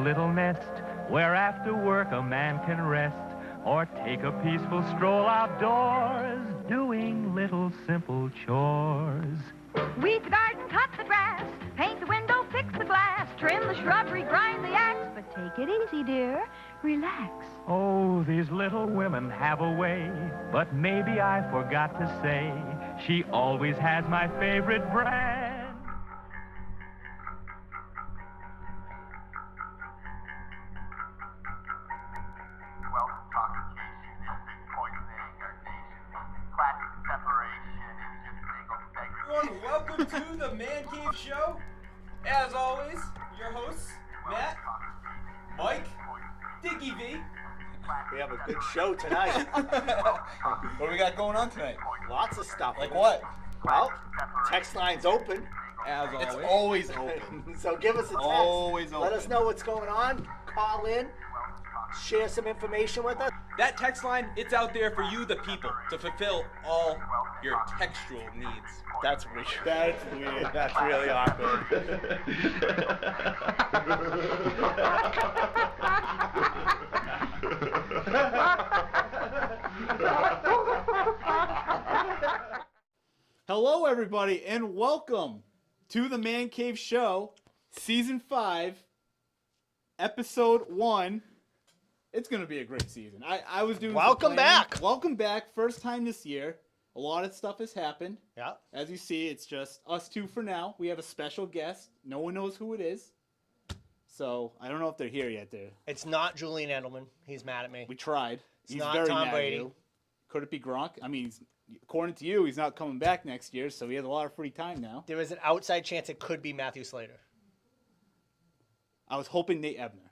little nest where after work a man can rest or take a peaceful stroll outdoors doing little simple chores. Weed the garden, cut the grass, paint the window, fix the glass, trim the shrubbery, grind the axe. But take it easy, dear. Relax. Oh, these little women have a way, but maybe I forgot to say, she always has my favorite brand. Welcome, intoxication, instant poisoning, our nation, classic separation, and just single segment. Everyone, welcome to the ManCave Show. As always, your hosts, Matt, Mike, Dickie V. We have a good show tonight. What do we got going on tonight? Lots of stuff. Like what? Well, text line's open. As always. It's always open. So give us a text. Always Let open. us know what's going on. Call in. Share some information with us. That text line, it's out there for you, the people, to fulfill all your textual needs. That's weird. That's weird. That's really awkward. Hello, everybody, and welcome to the ManCave Show, Season 5, Episode 1. It's going to be a great season. I was doing Welcome back. Welcome back. First time this year. A lot of stuff has happened. Yeah. As you see, it's just us two for now. We have a special guest. No one knows who it is. So, I don't know if they're here yet. It's not Julian Edelman. He's mad at me. We tried. It's He's not very Tom mad Brady. at you. Could it be Gronk? I mean, according to you, he's not coming back next year, so he has a lot of free time now. There is an outside chance it could be Matthew Slater. I was hoping Nate Ebner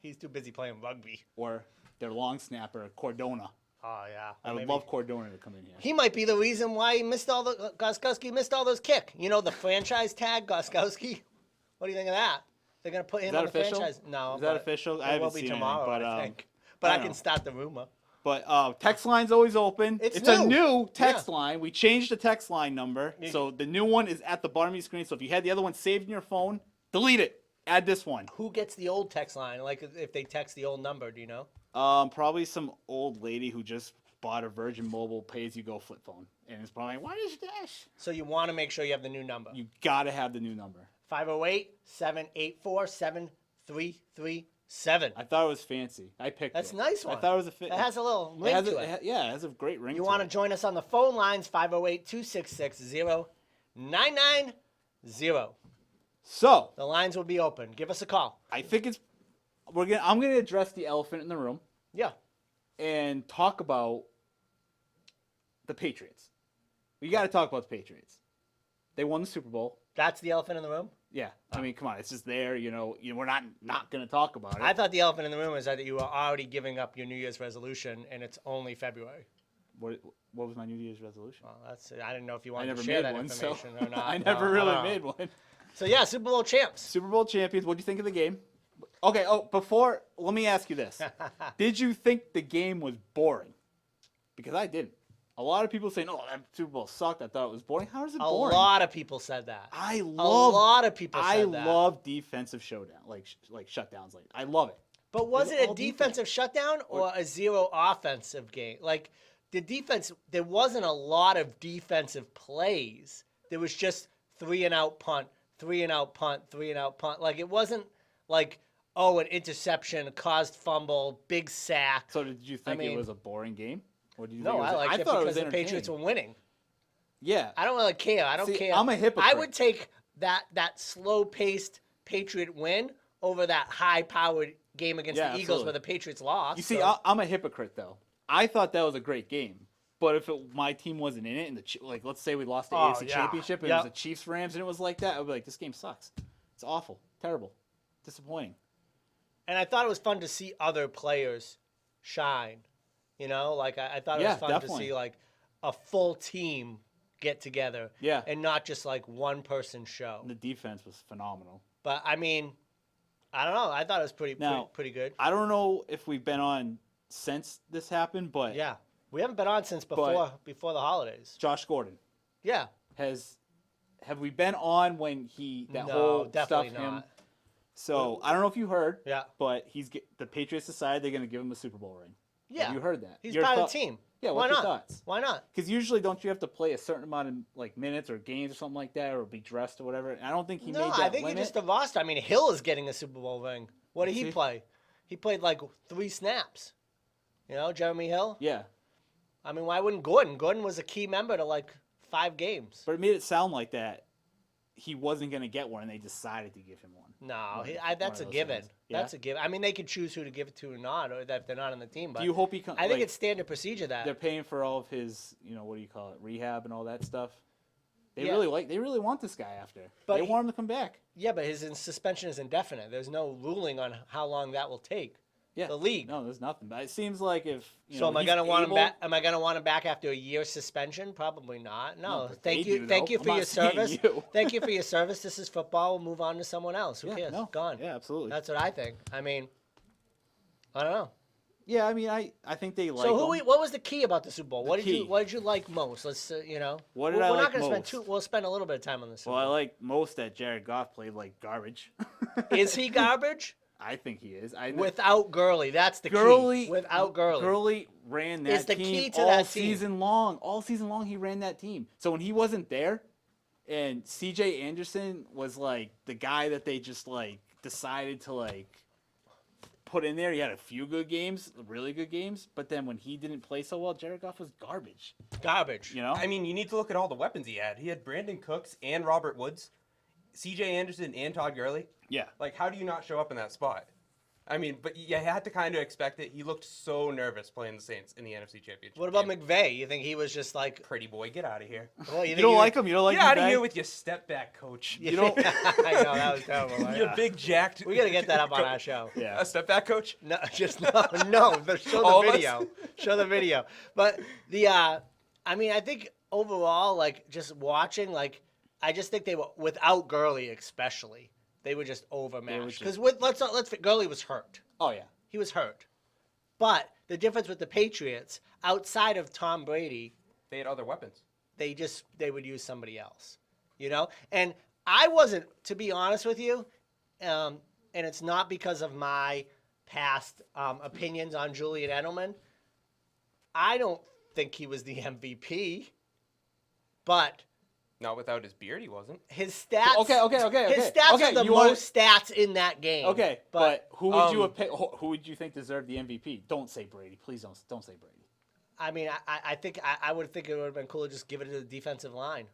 He's too busy playing rugby. or their long snapper, Cordona. Oh, yeah. I would love Cordona to come in here. He might be the reason why he missed all the Goskowski missed all those kick. You know, the franchise tag, Goskowski? What do you think of that? They're going to put him that on the official? franchise. No. Is that official? I It haven't will be seen tomorrow, anything, I think. But I I don't can know. start the rumor. But text line's always open. It's a new. new text Yeah. line. We changed the text line number. You- So the new one is at the bottom of your screen. So if you had the other one saved in your phone, delete it. Add this one. Who gets the old text line? Like, if they text the old number, do you know? Probably some old lady who just bought a Virgin Mobile pay-as-you-go flip phone. And it's probably, what is this? So you want to make sure you have the new number. You got to have the new number. 508-784-7337. I thought it was fancy. I picked That's it. a nice one. I thought it was a fit. It has a little ring to it. Yeah, it has a great ring You to want it. to join us on the phone lines, 508-266-0990. So, The lines will be open. Give us a call. I think I'm gonna address the elephant in the room Yeah. and talk about the Patriots. We got to talk about the Patriots. They won the Super Bowl. That's the elephant in the room? Yeah, I mean, come on, it's just there. We're not gonna talk about it. I thought the elephant in the room is that you were already giving up your New Year's resolution, and it's only February. What was my New Year's resolution? Well, that's it. I didn't know if you I wanted never to share made that one, so information or not. I never No, really don't know. made one. So, yeah, Super Bowl champs. Super Bowl champions. What do you think of the game? Okay. Oh, let me ask you this: did you think the game was boring? Because I didn't. A lot of people saying, "Oh, that Super Bowl sucked. I thought it was boring." How is it A boring? lot of people said that. I A love. lot of people I said that. love defensive showdown, like shutdowns. Like I love it. But was It was it a all defensive shutdown or a zero offensive game? Like, the defense, there wasn't a lot of defensive plays. There was just 3-and-out punt, 3-and-out punt, 3-and-out punt. Like, it wasn't like, oh, an interception, caused fumble, big sack. So did you think mean- it was a boring game? Or did you No, think it was I liked it thought because was the Patriots were entertaining. winning. Yeah. I don't really care. I don't See, care. I'm a hypocrite. I would take that slow-paced Patriot win over that high-powered game against the Eagles absolutely. where the Patriots lost. You see, so- I'm a hypocrite though. I thought that was a great game, but if my team wasn't in it, and let's say we lost the Oh, AFC yeah. Championship, and Yep. it was the Chiefs Rams, and it was like that, I'd be like, this game sucks. It's awful, terrible, disappointing. And I thought it was fun to see other players shine. You know, like I thought it Yeah, was fun definitely. to see like a full team get together. Yeah. And not just like one person show. The defense was phenomenal. But I mean, I don't know. I thought it was Now, pretty good. I don't know if we've been on since this happened, but Yeah. We haven't been on since before the holidays. Josh Gordon Yeah. have we been on when that No, whole definitely stuff him? not. So I don't know if you heard. Yeah. But the Patriots decided they're going to give him a Super Bowl ring. Yeah. Have you heard that? He's Your part of thought- the team. Yeah. Why What's your not? thoughts? Why not? Because usually, don't you have to play a certain amount of like minutes or games or something like that, or be dressed or whatever? And I don't think he made that I think limit. he just the roster. I mean, Hill is getting a Super Bowl ring. What did Is he he? play? He played like 3 snaps. You know, Jeremy Hill. Yeah. I mean, why wouldn't Gordon? Gordon was a key member to like 5 games. But it made it sound like that he wasn't going to get one, and they decided to give him one. No, One that's a of those given. things. Yeah? That's a given. I mean, they could choose who to give it to or not, or that if they're not on the team. But Do you hope he comes? I think it's standard procedure they're that. paying for all of his, what do you call it, rehab and all that stuff. They Yeah. really want this guy after. But they he- want him to come back. Yeah, but his suspension is indefinite. There's no ruling on how long that will take. Yeah. The league. No, there's nothing. But it seems like if So am I he's gonna want him able- back? Am I gonna want him back after a year suspension? Probably not. No. but Thank they you. do, Thank though. you I'm for not your saying service. you. Thank you for your service. This is football. We'll move on to someone else. Who Yeah, cares? no. Gone. Yeah, absolutely. That's what I think. I mean, I don't know. Yeah, I mean, I think they like. So him. what was the key about the Super Bowl? The What key. did you like most? Let's What did we're I not like gonna most? spend we'll spend a little bit of time on this. Well, I like most that Jared Goff played like garbage. Is he garbage? I think he is. Without Gurley, that's the Gurley key. Without Gurley. Gurley ran that Is the team key to all that team. season long. All season long, he ran that team. So when he wasn't there, and C.J. Anderson was like the guy that they just like decided to like put in there. He had a few good games, really good games, but then when he didn't play so well, Jared Goff was garbage. Garbage. You know? I mean, you need to look at all the weapons he had. He had Brandon Cooks and Robert Woods, C.J. Anderson and Todd Gurley. Yeah. Like, how do you not show up in that spot? I mean, but you had to kind of expect it. He looked so nervous playing the Saints in the NFC Championship. What about game. McVay? You think he was just like? Pretty boy, get out of here. Well, You don't like him? You don't like Get out of McVay? here with your step back, coach. You don't. I know that was terrible. You big jacked. We gotta get that up on our show. Yeah. A step back coach. No, just no. Show All the of us? video. Show the video. But I mean, I think overall, like just watching, like I just think they were without Gurley, especially they were just overmatched. Because let's Gurley was hurt. Oh yeah. He was hurt. But the difference with the Patriots, outside of Tom Brady, They had other weapons. they would use somebody else, And I wasn't, to be honest with you, and it's not because of my past opinions on Julian Edelman. I don't think he was the MVP, but Not without his beard, he wasn't. his stats. Okay. His stats Okay, are the you wanna- most stats in that game. Okay, but who would you um, have picked? Who would you think deserved the MVP? Don't say Brady, please. Don't say Brady. I mean, I think I would think it would have been cool to just give it to the defensive line.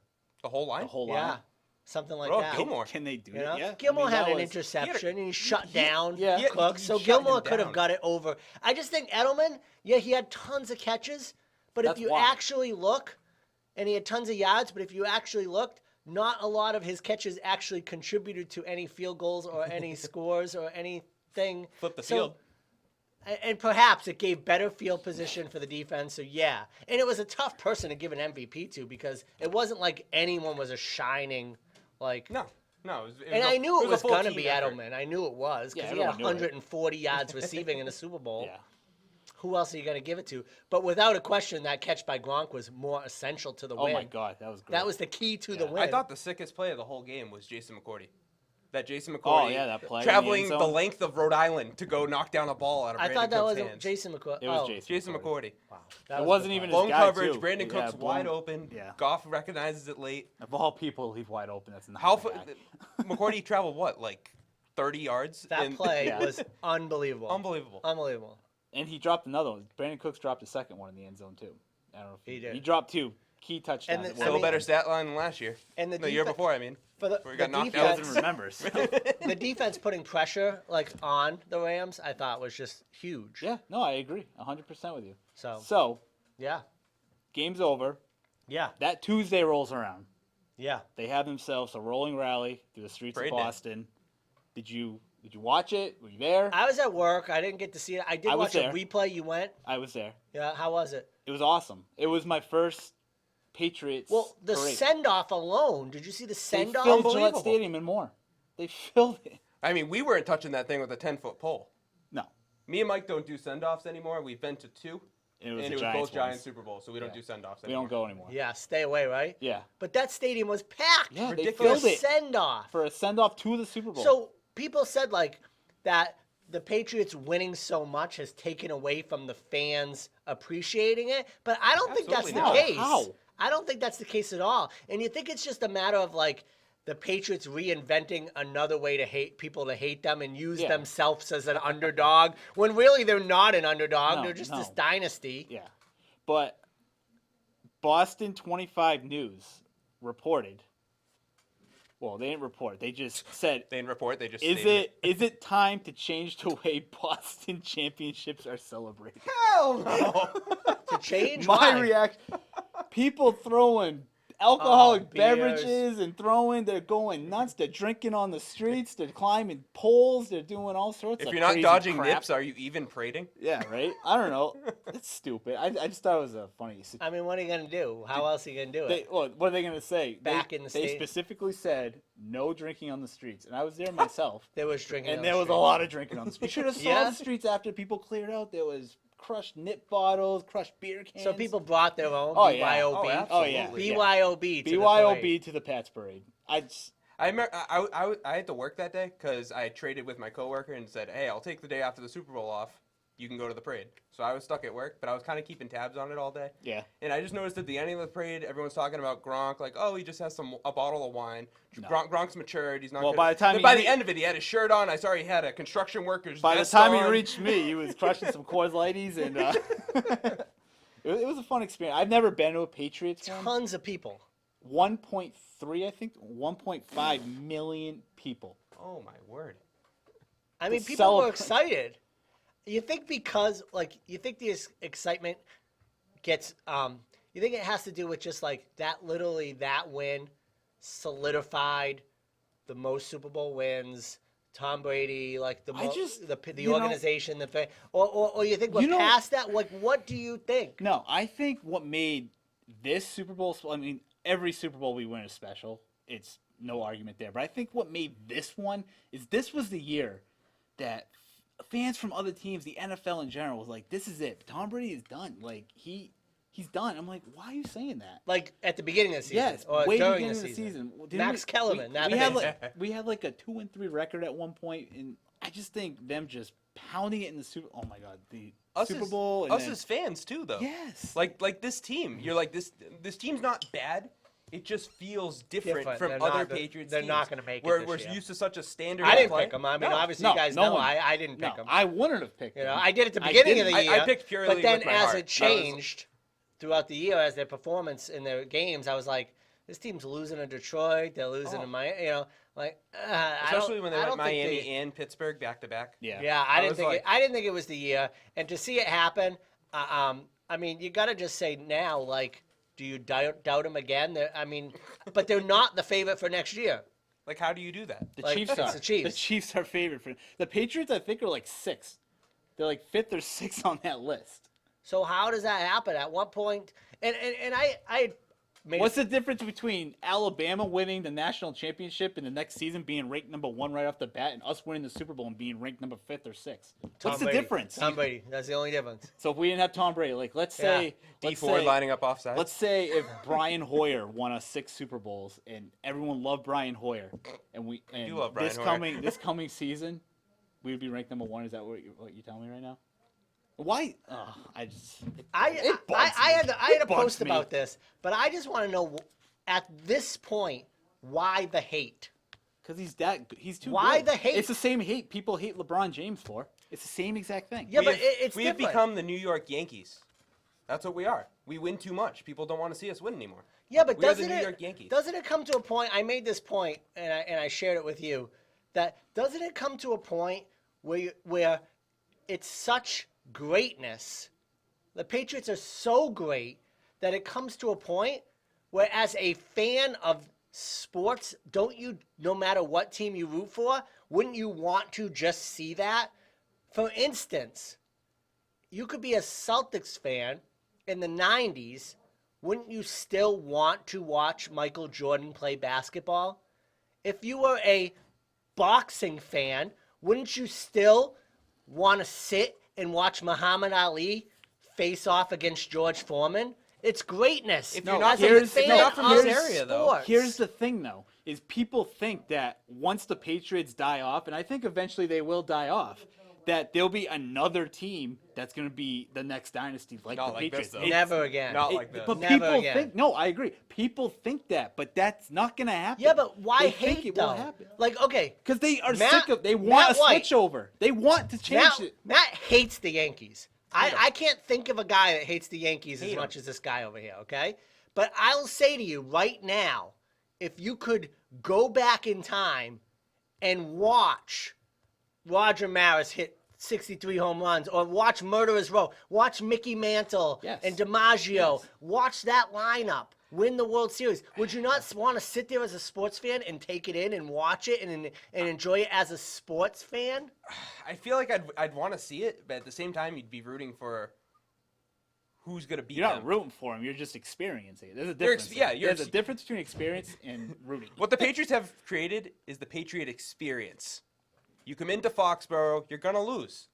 The whole line? The whole Yeah, line. something like Bro, that. Gilmore. Can they do You know? it? Yeah. Gilmore I mean, had that an was- interception and he shut down yeah. Cooks. he So shut Gilmore him could have down. got it over. I just think Edelman, yeah, he had tons of catches, but That's if you why. actually look, and he had tons of yards, but if you actually looked, not a lot of his catches actually contributed to any field goals or any scores or anything. Flip the So- field. And perhaps it gave better field position for the defense. So yeah, and it was a tough person to give an MVP to because it wasn't like anyone was a shining like. No. No. It was And I knew it was a full going to team be effort. Edelman. I knew it was Yeah, because he had everyone knew it. 140 yards receiving in the Super Bowl. Yeah. Who else are you going to give it to? But without a question, that catch by Gronk was more essential to the Oh win. my God, that was great. That was the key to the Yeah. win. I thought the sickest play of the whole game was Jason McCourty. That Jason McCourty Oh, yeah, that play in the traveling end the zone. length of Rhode Island to go knock down a ball out of I Brandon thought that Cooks' was hands. Jason McCoy. It was oh, Jason McCourty. Wow. It That was wasn't the even play. his Blown guy, coverage. too. Brandon Yeah, Cooks blown- wide open. Yeah. Goff recognizes it late. Of all people, leave wide open. That's not How the guy. McCourty traveled what, like 30 yards? That And- play Yeah. was unbelievable. Unbelievable. Unbelievable. And he dropped another one. Brandon Cooks dropped a second one in the end zone too. I don't know if He did. He dropped two key touchdowns. And the- at Still one a better point. stat line than last year. And the The year defen- before, I mean. For the, Where he got the knocked He out. defense, doesn't remember. so. the defense putting pressure like on the Rams, I thought was just huge. Yeah, no, I agree 100% with you. So So, yeah, game's over. yeah, That Tuesday rolls around. yeah. They have themselves a rolling rally through the streets Parade of day. Boston. Did you watch it? Were you there? I was at work. I didn't get to see it. I did I was watch a there. replay. You went? I was there. Yeah. How was it? It was awesome. It was my first Patriots Well, the parade. send off alone. Did you see the They send off? filled Gillette Unbelievable. Stadium and more. They filled it. I mean, we weren't touching that thing with a 10-foot pole. No. Me and Mike don't do send-offs anymore. We've been to two, It was and the it was Giants both Giants ones. Super Bowls, so we don't Yeah. do send-offs We anymore. don't go anymore. Yeah, stay away, right? Yeah. But that stadium was packed. Yeah, they Ridiculous. For a filled it send off. for a send off to the Super Bowl. So people said like that the Patriots winning so much has taken away from the fans appreciating it, but I don't think that's the Absolutely case. How? I don't think that's the case at all. And you think it's just a matter of like the Patriots reinventing another way to hate people to hate them and use themselves as an underdog when really they're not an underdog. No, They're just no. this dynasty. Yeah. But Boston 25 News reported. Well, they didn't report. They just said, They didn't report. They just is stated it time to change the way Boston championships are celebrated? Hell no. To change My why? reaction, people throwing alcoholic beers. beverages and they're going nuts. They're drinking on the streets. They're climbing poles. They're doing all sorts If of you're not crazy dodging crap. nips, are you even parading? Yeah, right? I don't know. It's stupid. I just thought it was a funny situation. I mean, what are you going to do? How else are you going to do it? What are they going to say? Back in the They state. specifically said no drinking on the streets. And I was there myself. There was drinking And on there the was a street. lot of drinking on the streets. You should have saw Yeah? the streets after people cleared out. There was crushed nip bottles, crushed beer cans. So people brought their own Oh, yeah. BYOB. Oh, yeah. BYOB. To the BYOB parade. to the Pats parade. I remember I had to work that day because I traded with my coworker and said, "Hey, I'll take the day after the Super Bowl off. You can go to the parade." So I was stuck at work, but I was kind of keeping tabs on it all day. Yeah. And I just noticed at the ending of the parade, everyone's talking about Gronk, like, "Oh, he just has a bottle of wine. No. Gronk's matured. He's not." Well, good." by the time Then he by hit- the end of it, he had his shirt on. I saw he had a construction worker's By the vest time he on. reached me, he was crushing some Coors Lighties, and it was a fun experience. I've never been to a Patriots game. Tons of people. 1.3, I think, 1.5 million people. Oh my word! I mean, To people were celebrate. excited. You think because, like, you think the excitement gets, you think it has to do with just, like, that win solidified the most Super Bowl wins, Tom Brady, like, the you know- organization, or you think we're You know- past that? Like, what do you think? No, I think what made this Super Bowl, I mean, every Super Bowl we win is special. It's no argument there. But I think what made this one is this was the year that fans from other teams, the NFL in general, was like, this is it. Tom Brady is done. Like, he's done. I'm like, why are you saying that? Like, at the beginning of the season? Yes, or way during beginning the of season? Didn't Max Kellerman. we had like a 2-3 record at one point, and I just think them just pounding it in the Super. Oh my God, the Super Bowl. And Us then- as fans too, though. Yes. Like this team. You're like this team's not bad. It just feels different Different. from They're other not- Patriots they're teams. not gonna make it We're this year. used to such a standard. I of didn't play. pick them. I mean, No. obviously, no, you guys no know one- I didn't pick No, them. I wouldn't have picked You know, them. I did at the I beginning of the didn't. year. I picked purely but then with my as heart. it changed throughout the year, as their performance in their games, I was like, this team's losing to Detroit. They're losing to Miami. You know, like Especially when they I went don't think Miami they- and Pittsburgh back to back. Yeah. Yeah, I didn't was think like- I didn't think it was the year. And to see it happen, I mean, you got to just say now, like, do you doubt them again? I mean, but they're not the favorite for next year. Like, how do you do that? The Like, Chiefs it's are. the Chiefs. The Chiefs are favored for the Patriots. I think are like 6th. They're like 5th or 6th on that list. So how does that happen? At what point? And I made What's the difference between Alabama winning the national championship and the next season being ranked number 1 right off the bat, and us winning the Super Bowl and being ranked number 5th or 6th? Tom What's the Brady. difference? Tom Brady. That's the only difference. So if we didn't have Tom Brady, like let's say D4 lining up offside. Let's say if Brian Hoyer won us 6 Super Bowls and everyone loved Brian Hoyer, and do love Brian Hoyer. this coming season, we would be ranked number 1. Is that what you're telling me right now? Why? Oh, I had a bugs post me. about this, but I just want to know at this point why the hate. Because he's too Why good. the hate? It's the same hate people hate LeBron James for. It's the same exact thing. Yeah, We but have- it's we have different. become the New York Yankees. That's what we are. We win too much. People don't want to see us win anymore. Yeah, but We are the doesn't New it? York Yankees. Doesn't it come to a point? I made this point, and I shared it with you. That doesn't it come to a point where it's such greatness. The Patriots are so great that it comes to a point where, as a fan of sports, don't you, no matter what team you root for, wouldn't you want to just see that? For instance, you could be a Celtics fan in the 90s. Wouldn't you still want to watch Michael Jordan play basketball? If you were a boxing fan, wouldn't you still want to sit and watch Muhammad Ali face off against George Foreman It's greatness. If No, you're not from, here's- if you're no, not from this here's- area, though. sports. Here's the thing, though, is people think that once the Patriots die off, and I think eventually they will die off, that there'll be another team that's going to be the next dynasty, like Not the like this, Patriots. though. It's- Never again. Not like this. But Never people again. think, no, I agree. People think that, but that's not going to happen. Yeah, but why They think hate it though? will happen. Like, okay, Because they are Matt- sick of, they Matt want a White. switch over. They want to change it. Matt hates the Yankees. I can't think of a guy that hates the Yankees as Hate 'em. much as this guy over here, okay? But I'll say to you right now, if you could go back in time and watch Roger Maris hit 63 home runs, or watch Murderers Row, watch Mickey Mantle Yes. and DiMaggio, Yes. watch that lineup win the World Series, would you not want to sit there as a sports fan and take it in and watch it and enjoy it as a sports fan? I feel like I'd want to see it, but at the same time, you'd be rooting for who's gonna beat You're not them. rooting for them. You're just experiencing it. There's a You're difference. yeah, you're There's a difference between experience and rooting. What the Patriots have created is the Patriot experience. You come into Foxborough, you're gonna lose.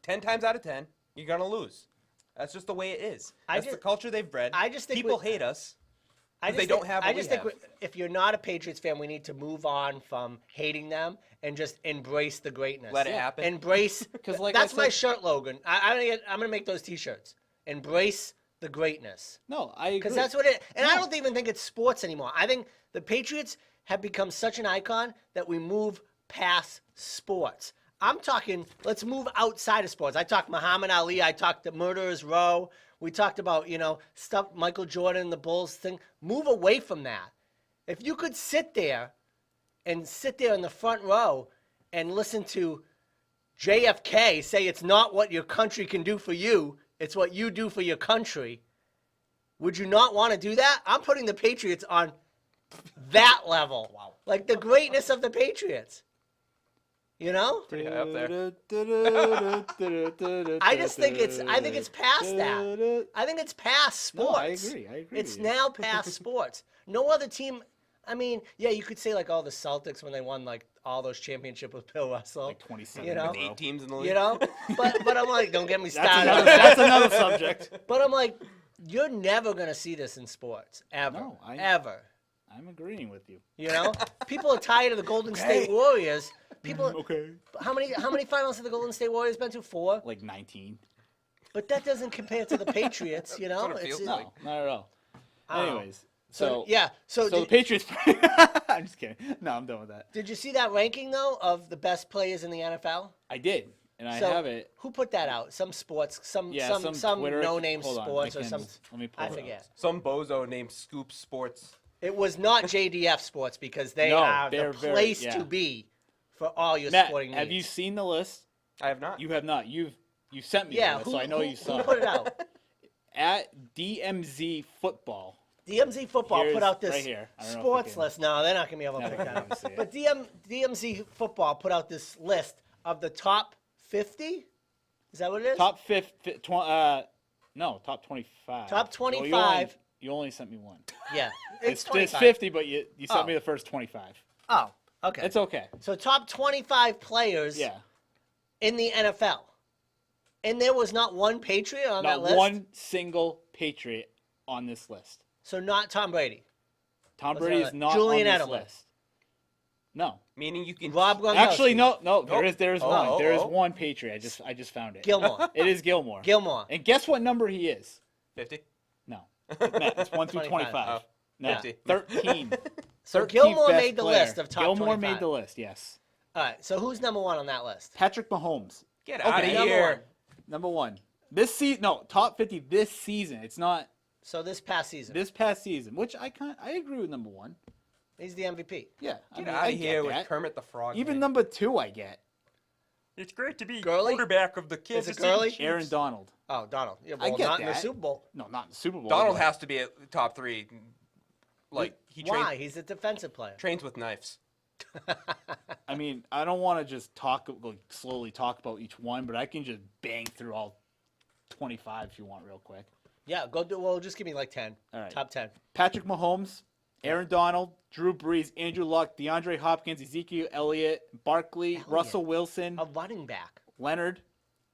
10 times out of 10, you're gonna lose. That's just the way it is. That's the culture they've bred. I just think people we- hate us. I Because they just don't think- have I what just we think have. if you're not a Patriots fan, we need to move on from hating them and just embrace the greatness. Let it happen. Embrace. 'Cause like I that's my said- shirt slogan. I'm gonna make those T-shirts. Embrace the greatness. No, I agree. Because that's what it. And I No. don't even think it's sports anymore. I think the Patriots have become such an icon that we move past sports. I'm talking. Let's move outside of sports. I talked Muhammad Ali. I talked the Murderers Row. We talked about stuff Michael Jordan, the Bulls thing. Move away from that. If you could sit there in the front row and listen to JFK say it's not what your country can do for you, it's what you do for your country. Would you not want to do that? I'm putting the Patriots on that level. Wow. Like the greatness of the Patriots. You know? Pretty high up there. I just think it's past that. I think it's past No, I sports. agree. I agree. It's with you. now past sports. No other team. I mean, yeah, you could say like all the Celtics when they won like all those championships with Bill Russell. Like 27 You know? With 8 teams in the league. You know? But I'm like, don't get me That's started. another, that's another subject. But I'm like, you're never gonna see this in sports ever, No, ever. I'm agreeing with you. You know, people are tired of the Golden State Warriors. People, Okay. how many finals have the Golden State Warriors been to? 4. Like 19. But that doesn't compare to the Patriots. You know, That's what it feels No, like. not at all. I don't know. Anyways, So yeah. So, So the did, Patriots. I'm just kidding. No, I'm done with that. did you see that ranking though of the best players in the NFL? I did, and I So, have it. Who put that out? Some sports, some Twitter- no-name hold on, sports I or can- some. Let me pull I it up. forget. Some bozo named Scoop Sports. It was not JDF Sports because they No, are they're the very- place yeah. to be for all your Matt, sporting have you needs. seen the list? I have not. You have not. You sent me Yeah, the list, who, so I know who, you saw who put it out? At DMZ Football. DMZ Football Here's- put out this right here. I don't know if sports we can- list. No, they're not going to be able to No, pick they that can't up. see it. But DMZ Football put out this list of the top 50. Is that what it is? Top 50. No, top 25. Top Well, 25. You only sent me one. Yeah. It's 25. 50, but you sent Oh. me the first 25. Oh, okay. It's okay. So top 25 players Yeah. in the NFL. And there was not one Patriot on that Not list? one single Patriot on this list. So not Tom Brady. Tom What's Brady that? is not Julian on this Edelman. list. No. Meaning you can. Rob Gronkowski. Actually, no. Nope. There is Oh, one. oh, There is oh. one Patriot. I just found it. Gilmore. It is Gilmore. Gilmore. And guess what number he is? 50. No. Matt, it's 1 through 25. 25. Oh. No, 50. 13. So 13th Gilmore best made the player. list of top Gilmore 25. made the list, yes. All right. So who's number 1 on that list? Patrick Mahomes. Get Okay, out of number here. Number 1. This season, no, top 50 this season. It's not So this past season. this past season, which I agree with number 1. He's the MVP. Yeah, Get I out I of get here with that. Kermit the Frog. Even man. number 2 I get. It's great to be Gurley? quarterback of the Kansas it City Gurley? Chiefs. Aaron Donald. Oh, Donald. Yeah, I well, get not in the that. Super Bowl. No, not in the Super Bowl. Donald but- has to be at top 3. Like he Why? He's a defensive player. trains with knives. I mean, I don't want to just slowly talk about each one, but I can just bang through all 25 if you want real quick. Yeah, well, just give me like 10. All right. Top 10. Patrick Mahomes, Aaron Donald, Drew Brees, Andrew Luck, DeAndre Hopkins, Ezekiel Elliott, Barkley, Elliott. Russell Wilson, A running back. Leonard,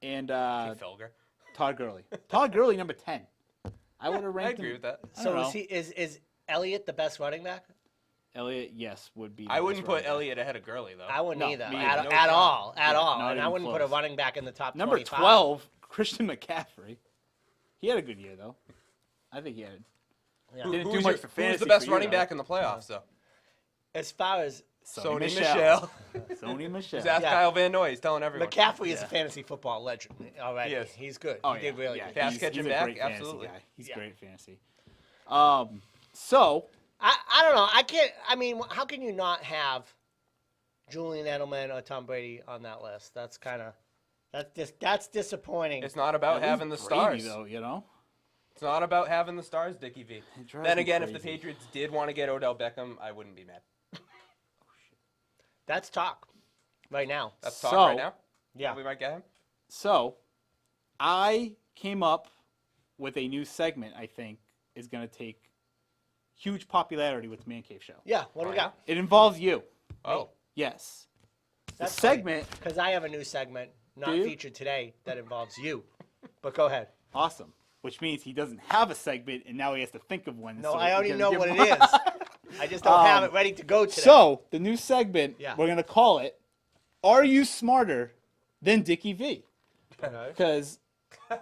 and Felger. Todd Gurley. Todd Gurley, number 10. I would have I ranked agree him. with that. I So don't is know. is Elliott the best running back? Elliott, yes, would be. I the wouldn't best put running back. Elliott ahead of Gurley though. I wouldn't No, either. me At, either. No at shot. all. At Yeah, all. not And I even wouldn't put a close. running back in the top Number 25. 12, Christian McCaffrey. He had a good year though. I think he had. Yeah. Didn't do Who's much your- for who's fantasy the best for you, running though. back in the playoffs though? As far as Sony Michel. Michel. Sony Michel. Just ask Yeah. Kyle Van Noy. He's telling everyone. McCaffrey is Yeah. a fantasy football legend already. He is. He's good. Oh, he did really good. Pass he's catching a back? great fantasy Absolutely. guy. He's Yeah. great fantasy. So I don't know. I can't. I mean, how can you not have Julian Edelman or Tom Brady on that list? That's kind of that's disappointing. It's not about at least having the Brady, stars. though, you know. It's not about having the stars, Dickie V. It drives Then me again, if the crazy. Patriots did want to get Odell Beckham, I wouldn't be mad. That's talk right now. That's talk So- right now. Yeah. We might get him. So, I came up with a new segment. I think is going to take huge popularity with the ManCave Show. Yeah. What do we got? It involves you. Oh, Yes. That's the segment. because I have a new segment not Do you? featured today that involves you. But go ahead. Awesome. Which means he doesn't have a segment, and now he has to think of one. No, so I already he's know gonna what give it him- is. I just don't have it ready to go today. So the new segment, Yeah. we're gonna call it "Are You Smarter Than Dickie V?" Because,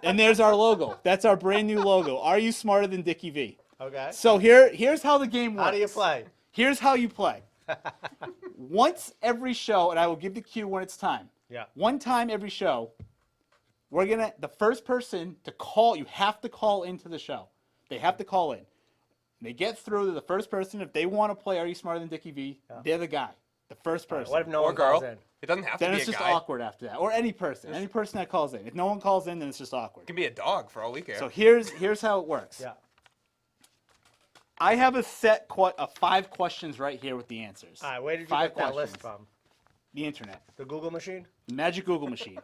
and there's our logo. That's our brand new logo. Are you smarter than Dickie V? Okay. So here's how the game works. How do you play? Here's how you play. Once every show, and I will give the cue when it's time. Yeah. One time every show, the first person to call, you have to call into the show. They have to call in. They get through to the first person. If they want to play Are You Smarter Than Dickie V, they're the guy. The first person. What if no or one girl. calls in? It doesn't have Then to be it's a just guy. awkward after that. Or any person. Any person that calls in. If no one calls in, then it's just awkward. It can be a dog for all we care. So here's how it works. Yeah. I have a set of 5 questions right here with the answers. All right. Where did you 5 get that questions. list from? The internet. The Google machine? Magic Google machine.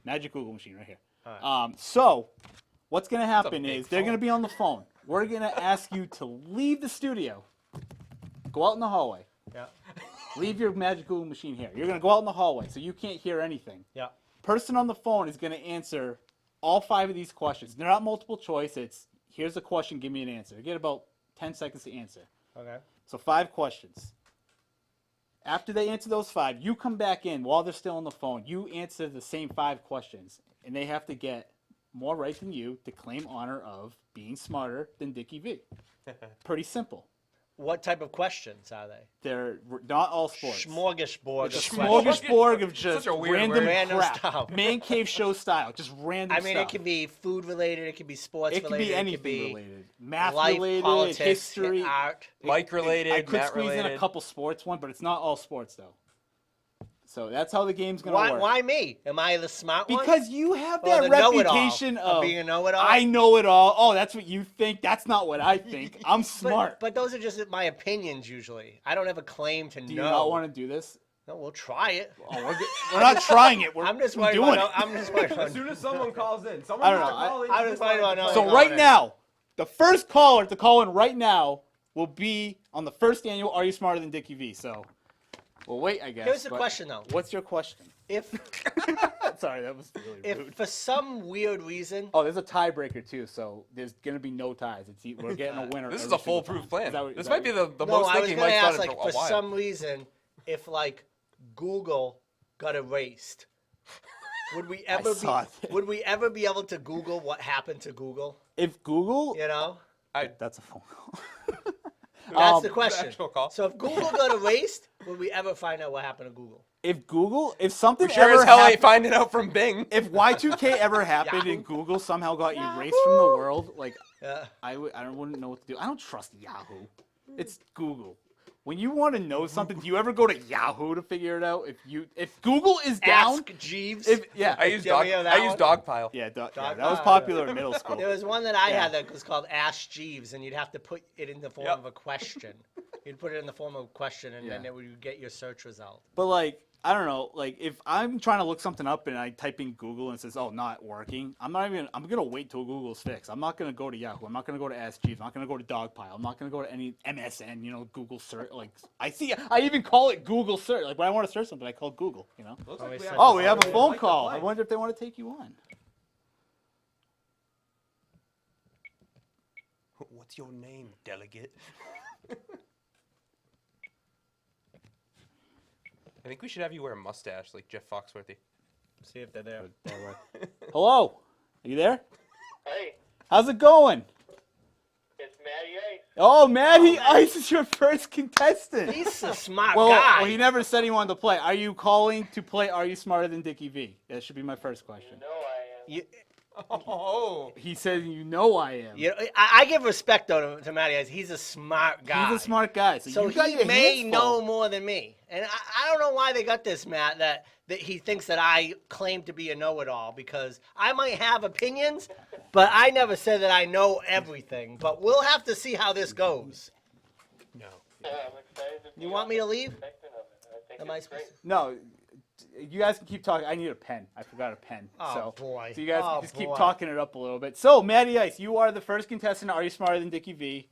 Magic Google machine right here. All right. So what's going to happen big is they're phone. going to be on the phone. We're going to ask you to leave the studio. Go out in the hallway. Yeah. Leave your Magic Google machine here. You're going to go out in the hallway so you can't hear anything. Yeah. Person on the phone is going to answer all 5 of these questions. They're not multiple choice. It's here's a question, give me an answer. You get about 10 seconds to answer. Okay. So 5 questions. After they answer those 5, you come back in while they're still on the phone. You answer the same 5 questions, and they have to get more right than you to claim honor of being smarter than Dickie V. Pretty simple. What type of questions are they? They're not all sports. Smorgasbord. It's a of questions. smorgasbord of just Such a weird random word. Random crap. stuff. ManCave Show style, just random I mean, stuff. it can be food related. It can be sports It could related. be it anything could be related. Math life, related, politics, history. art. Mike related, I could Matt squeeze related. in a couple sports one, but it's not all sports though. So that's how the game's gonna Why? work. Why me? Am I the smart one? Because you have Or that the know-it-all reputation of being a know-it-all? I know it all. Oh, that's what you think. That's not what I think. I'm smart. But those are just my opinions usually. I don't have a claim to do you know. not want to do this? No, we'll try it. Oh, we're not trying it. We're I'm just we're worried doing about. it. I'm just worried about. As soon as someone calls in, I someone don't has to know. call in. I to was this worried line about to knowing. So play. right now, the first caller to call in right now will be on the first annual Are You Smarter Than Dickie V? So we'll wait, I guess. Here's the but question though. What's your question? If Sorry, that was really rude. if for some weird reason, Oh, there's a tiebreaker too, so there's gonna be no ties. We're getting a winner. This is every a single foolproof time. plan. Is that what- This is might that be what- the no, most I was thinking going to Mike's ask done like in a for while. some reason, if like Google got erased, would we ever saw be? it. Would we ever be able to Google what happened to Google? If Google, You know, that's a phone call. that's the the question. actual call. So if Google got erased, would we ever find out what happened to Google? If something We sure ever as hell ain't happened, finding out from Bing. if Y2K ever happened and Google somehow got erased from the world, like Yeah. I wouldn't know what to do. I don't trust Yahoo. It's Google. When you want to know something, do you ever go to Yahoo to figure it out? If Google is down, Ask Jeeves. I use Did we hear that one? Dogpile. yeah, that was Dog- popular in middle school. There was one that I Yeah. had that was called Ask Jeeves, and you'd have to put it in the form Yep. of a question. You'd put it in the form of a question, and then Yeah. it would get your search result. But like, I don't know, like if I'm trying to look something up and I type in Google and it says, "Oh, not working," I'm gonna wait till Google's fixed. I'm not gonna go to Yahoo. I'm not gonna go to Ask Jeeves. I'm not gonna go to Dogpile. I'm not gonna go to any MSN. Google search. Like I even call it Google search. Like when I want to search something, I call Google. Looks Oh, like we we said- have Oh, we have a I'd phone like to call. play. I wonder if they want to take you on. What's your name, delegate? I think we should have you wear a mustache like Jeff Foxworthy. See if they're there. Hello. Are you there? Hey, How's it going? it's Matty Ice. Oh, Matty Ice is your first contestant. He's a smart Well, guy. he never said he wanted to play. Are you calling to play Are You Smarter Than Dickie V? That should be my first question. No, I am. Oh. He said, you know I am. You know, I give respect though to Matty Ice. He's a smart guy. He's a smart guy. So you got he your may hands know full. more than me. And I don't know why they got this, Matt, that he thinks that I claim to be a know-it-all, because I might have opinions, but I never said that I know everything. But we'll have to see how this goes. No. I'm excited to be You want me to leave? expectant of it. I think Am I it's great. supposed to? No, you guys can keep talking. I need a pen. I forgot a pen. Oh, boy. So you guys Oh, can just keep boy. talking it up a little bit. So, Matty Ice, you are the first contestant. Are You Smarter Than Dickie V?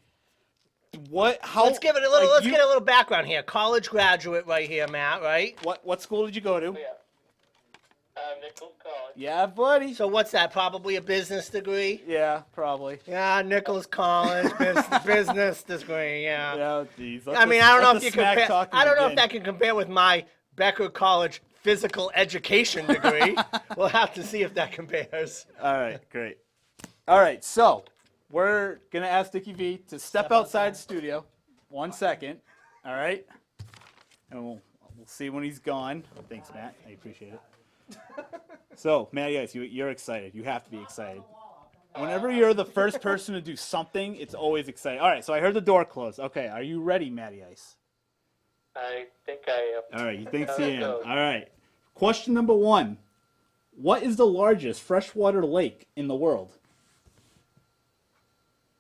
Let's give it a little. Let's get a little background here. College graduate, right here, Matt. Right. What school did you go to? Yeah. Nichols College. Yeah, buddy. So what's that? Probably a business degree. Yeah, probably. Yeah, Nichols College, business degree. Yeah. Yeah, geez. I mean, I don't know if you compare. I don't know if that can compare with my Becker College physical education degree. We'll have to see if that compares. All right, great. All right, so we're gonna ask Dickie V to step outside the studio. 1 second. All right, and we'll see when he's gone. Thanks, Matt. I appreciate it. So, Matty Ice, you're excited. You have to be excited. Whenever you're the first person to do something, it's always exciting. All right, so I heard the door close. Okay, are you ready, Matty Ice? I think I am. All right, you think so? How it Yeah. goes. All right. Question number 1. What is the largest freshwater lake in the world?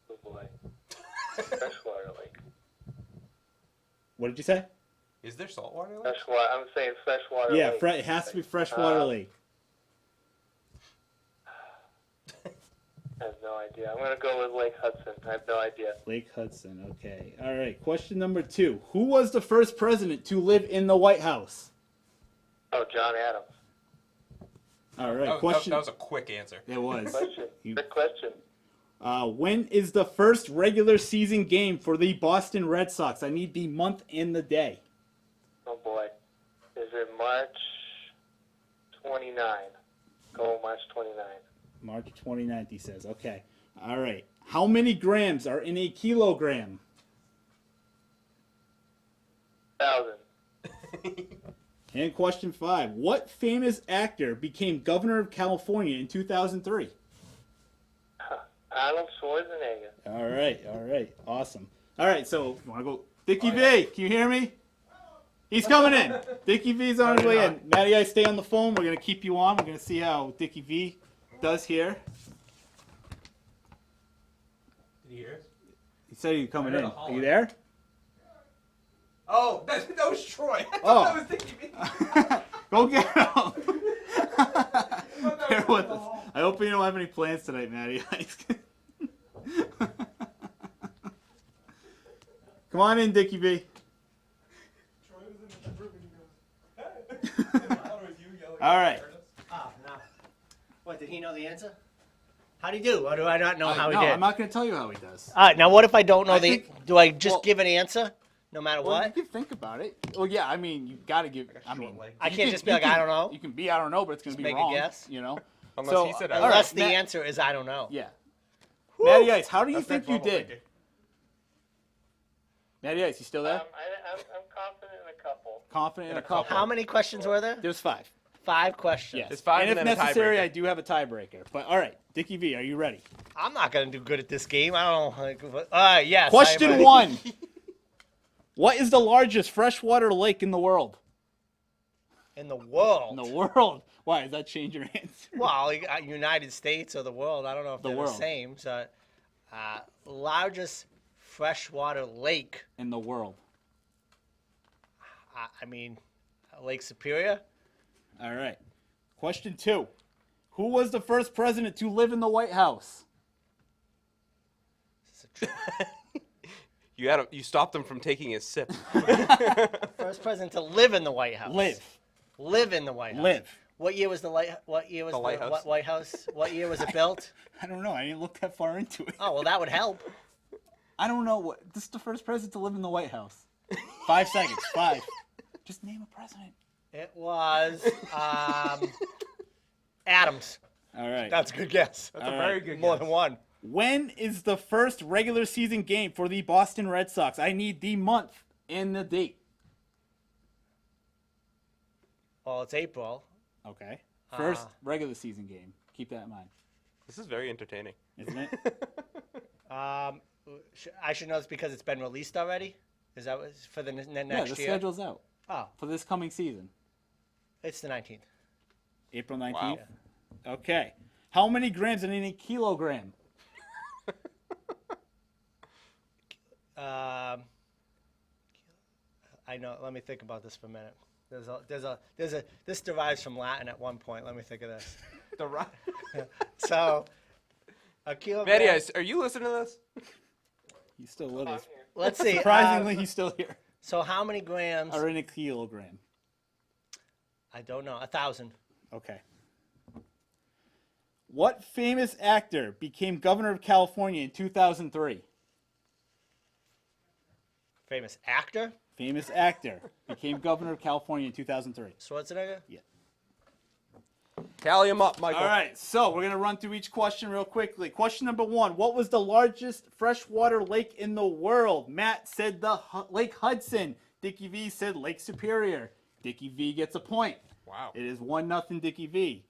Oh boy. Freshwater lake. What did you say? Is there saltwater lake? Freshwater. I'm saying freshwater Yeah, lake. it has to be freshwater lake. I have no idea. I'm gonna go with Lake Hudson. I have no idea. Lake Hudson. Okay. All right. Question number 2. Who was the first president to live in the White House? Oh, John Adams. All right. That Question. was a quick answer. It was. Question. You- Good question. When is the first regular season game for the Boston Red Sox? I need the month and the day. Oh boy. Is it March 29? Go March 29. March 29th, he says. Okay. All right. How many grams are in a kilogram? 1,000. And question 5. What famous actor became governor of California in 2003? Arnold Schwarzenegger. All right. All right. Awesome. All right. So, want to go? Dickie V, can you hear me? He's coming in. Dickie V's on his way in. Matty, I stay on the phone. We're going to keep you on. We're going to see how Dickie V does here. Did you hear us? He said he's coming in. I heard a Are you holler. there? Oh, that was Troy. I Oh. thought that was Dickie. Go get him. Bear with us. I hope you don't have any plans tonight, Matty. Come on in, Dickie V. All right. Oh no. What, did he know the answer? How'd he do? Or do I not know how he no, did? I'm not going to tell you how he does. All right. Now, what if I don't know I the? think- Do I just well- give an answer, no matter Well, you what? can think about it. Well, yeah, I mean, you got to give. I mean, I you can't just be you like, I don't know. You can be, I don't know, but it's going to be make a wrong. guess? You know. Unless he said, I all don't know. Unless the Matt- answer is I don't know. Yeah. Matty Ice, how do you That's think next you level did? thinking. Matty Ice, you still there? I'm confident in a couple. Confident in a couple. How many questions were there? There's 5. 5 questions. Yes. It's 5 and if and then a necessary, tiebreaker. I do have a tiebreaker. But all right, Dickie V, are you ready? I'm not gonna do good at this game. I don't know. Like, yes. I am Question ready. 1. What is the largest freshwater lake in the world? In the world. In the world. Why does that change your answer? Well, United States or the world. I don't know if they're the world. same. So, largest freshwater lake. In the world. I mean, Lake Superior. All right. Question 2. Who was the first president to live in the White House? You stopped him from taking his sip. First president to live in the White House. Live in the White House. Live. What year was the light? What year was the lighthouse? White House? What year was it built? I don't know. I didn't look that far into it. Oh well, that would help. I don't know what. This is the first president to live in the White House. 5 seconds. 5. Just name a president. It was Adams. All right. That's a good guess. That's a very good More guess. than one. When is the first regular season game for the Boston Red Sox? I need the month and the date. Well, it's April. Okay. First regular season game. Keep that in mind. This is very entertaining. Isn't it? I should know this because it's been released already. Is that what, for the next Yeah, the year? schedule's out Oh, for this coming season. it's the 19th. April 19th. Okay. How many grams in any kilogram? I know. Let me think about this for a minute. This derives from Latin at one point. Let me think of this. So, a kilogram. Matty, are you listening to this? He's still with us. Let's see. Surprisingly, he's still here. So how many grams? Are in a kilogram. I don't know. 1,000. Okay. What famous actor became governor of California in 2003? Famous actor? Famous actor became governor of California in 2003. Schwarzenegger? Yeah. Tally them up, Michael. All right, so we're going to run through each question real quickly. Question number 1. What was the largest freshwater lake in the world? Matt said the Lake Hudson. Dickie V said Lake Superior. Dickie V gets a point. Wow. It is 1-0 Dickie V.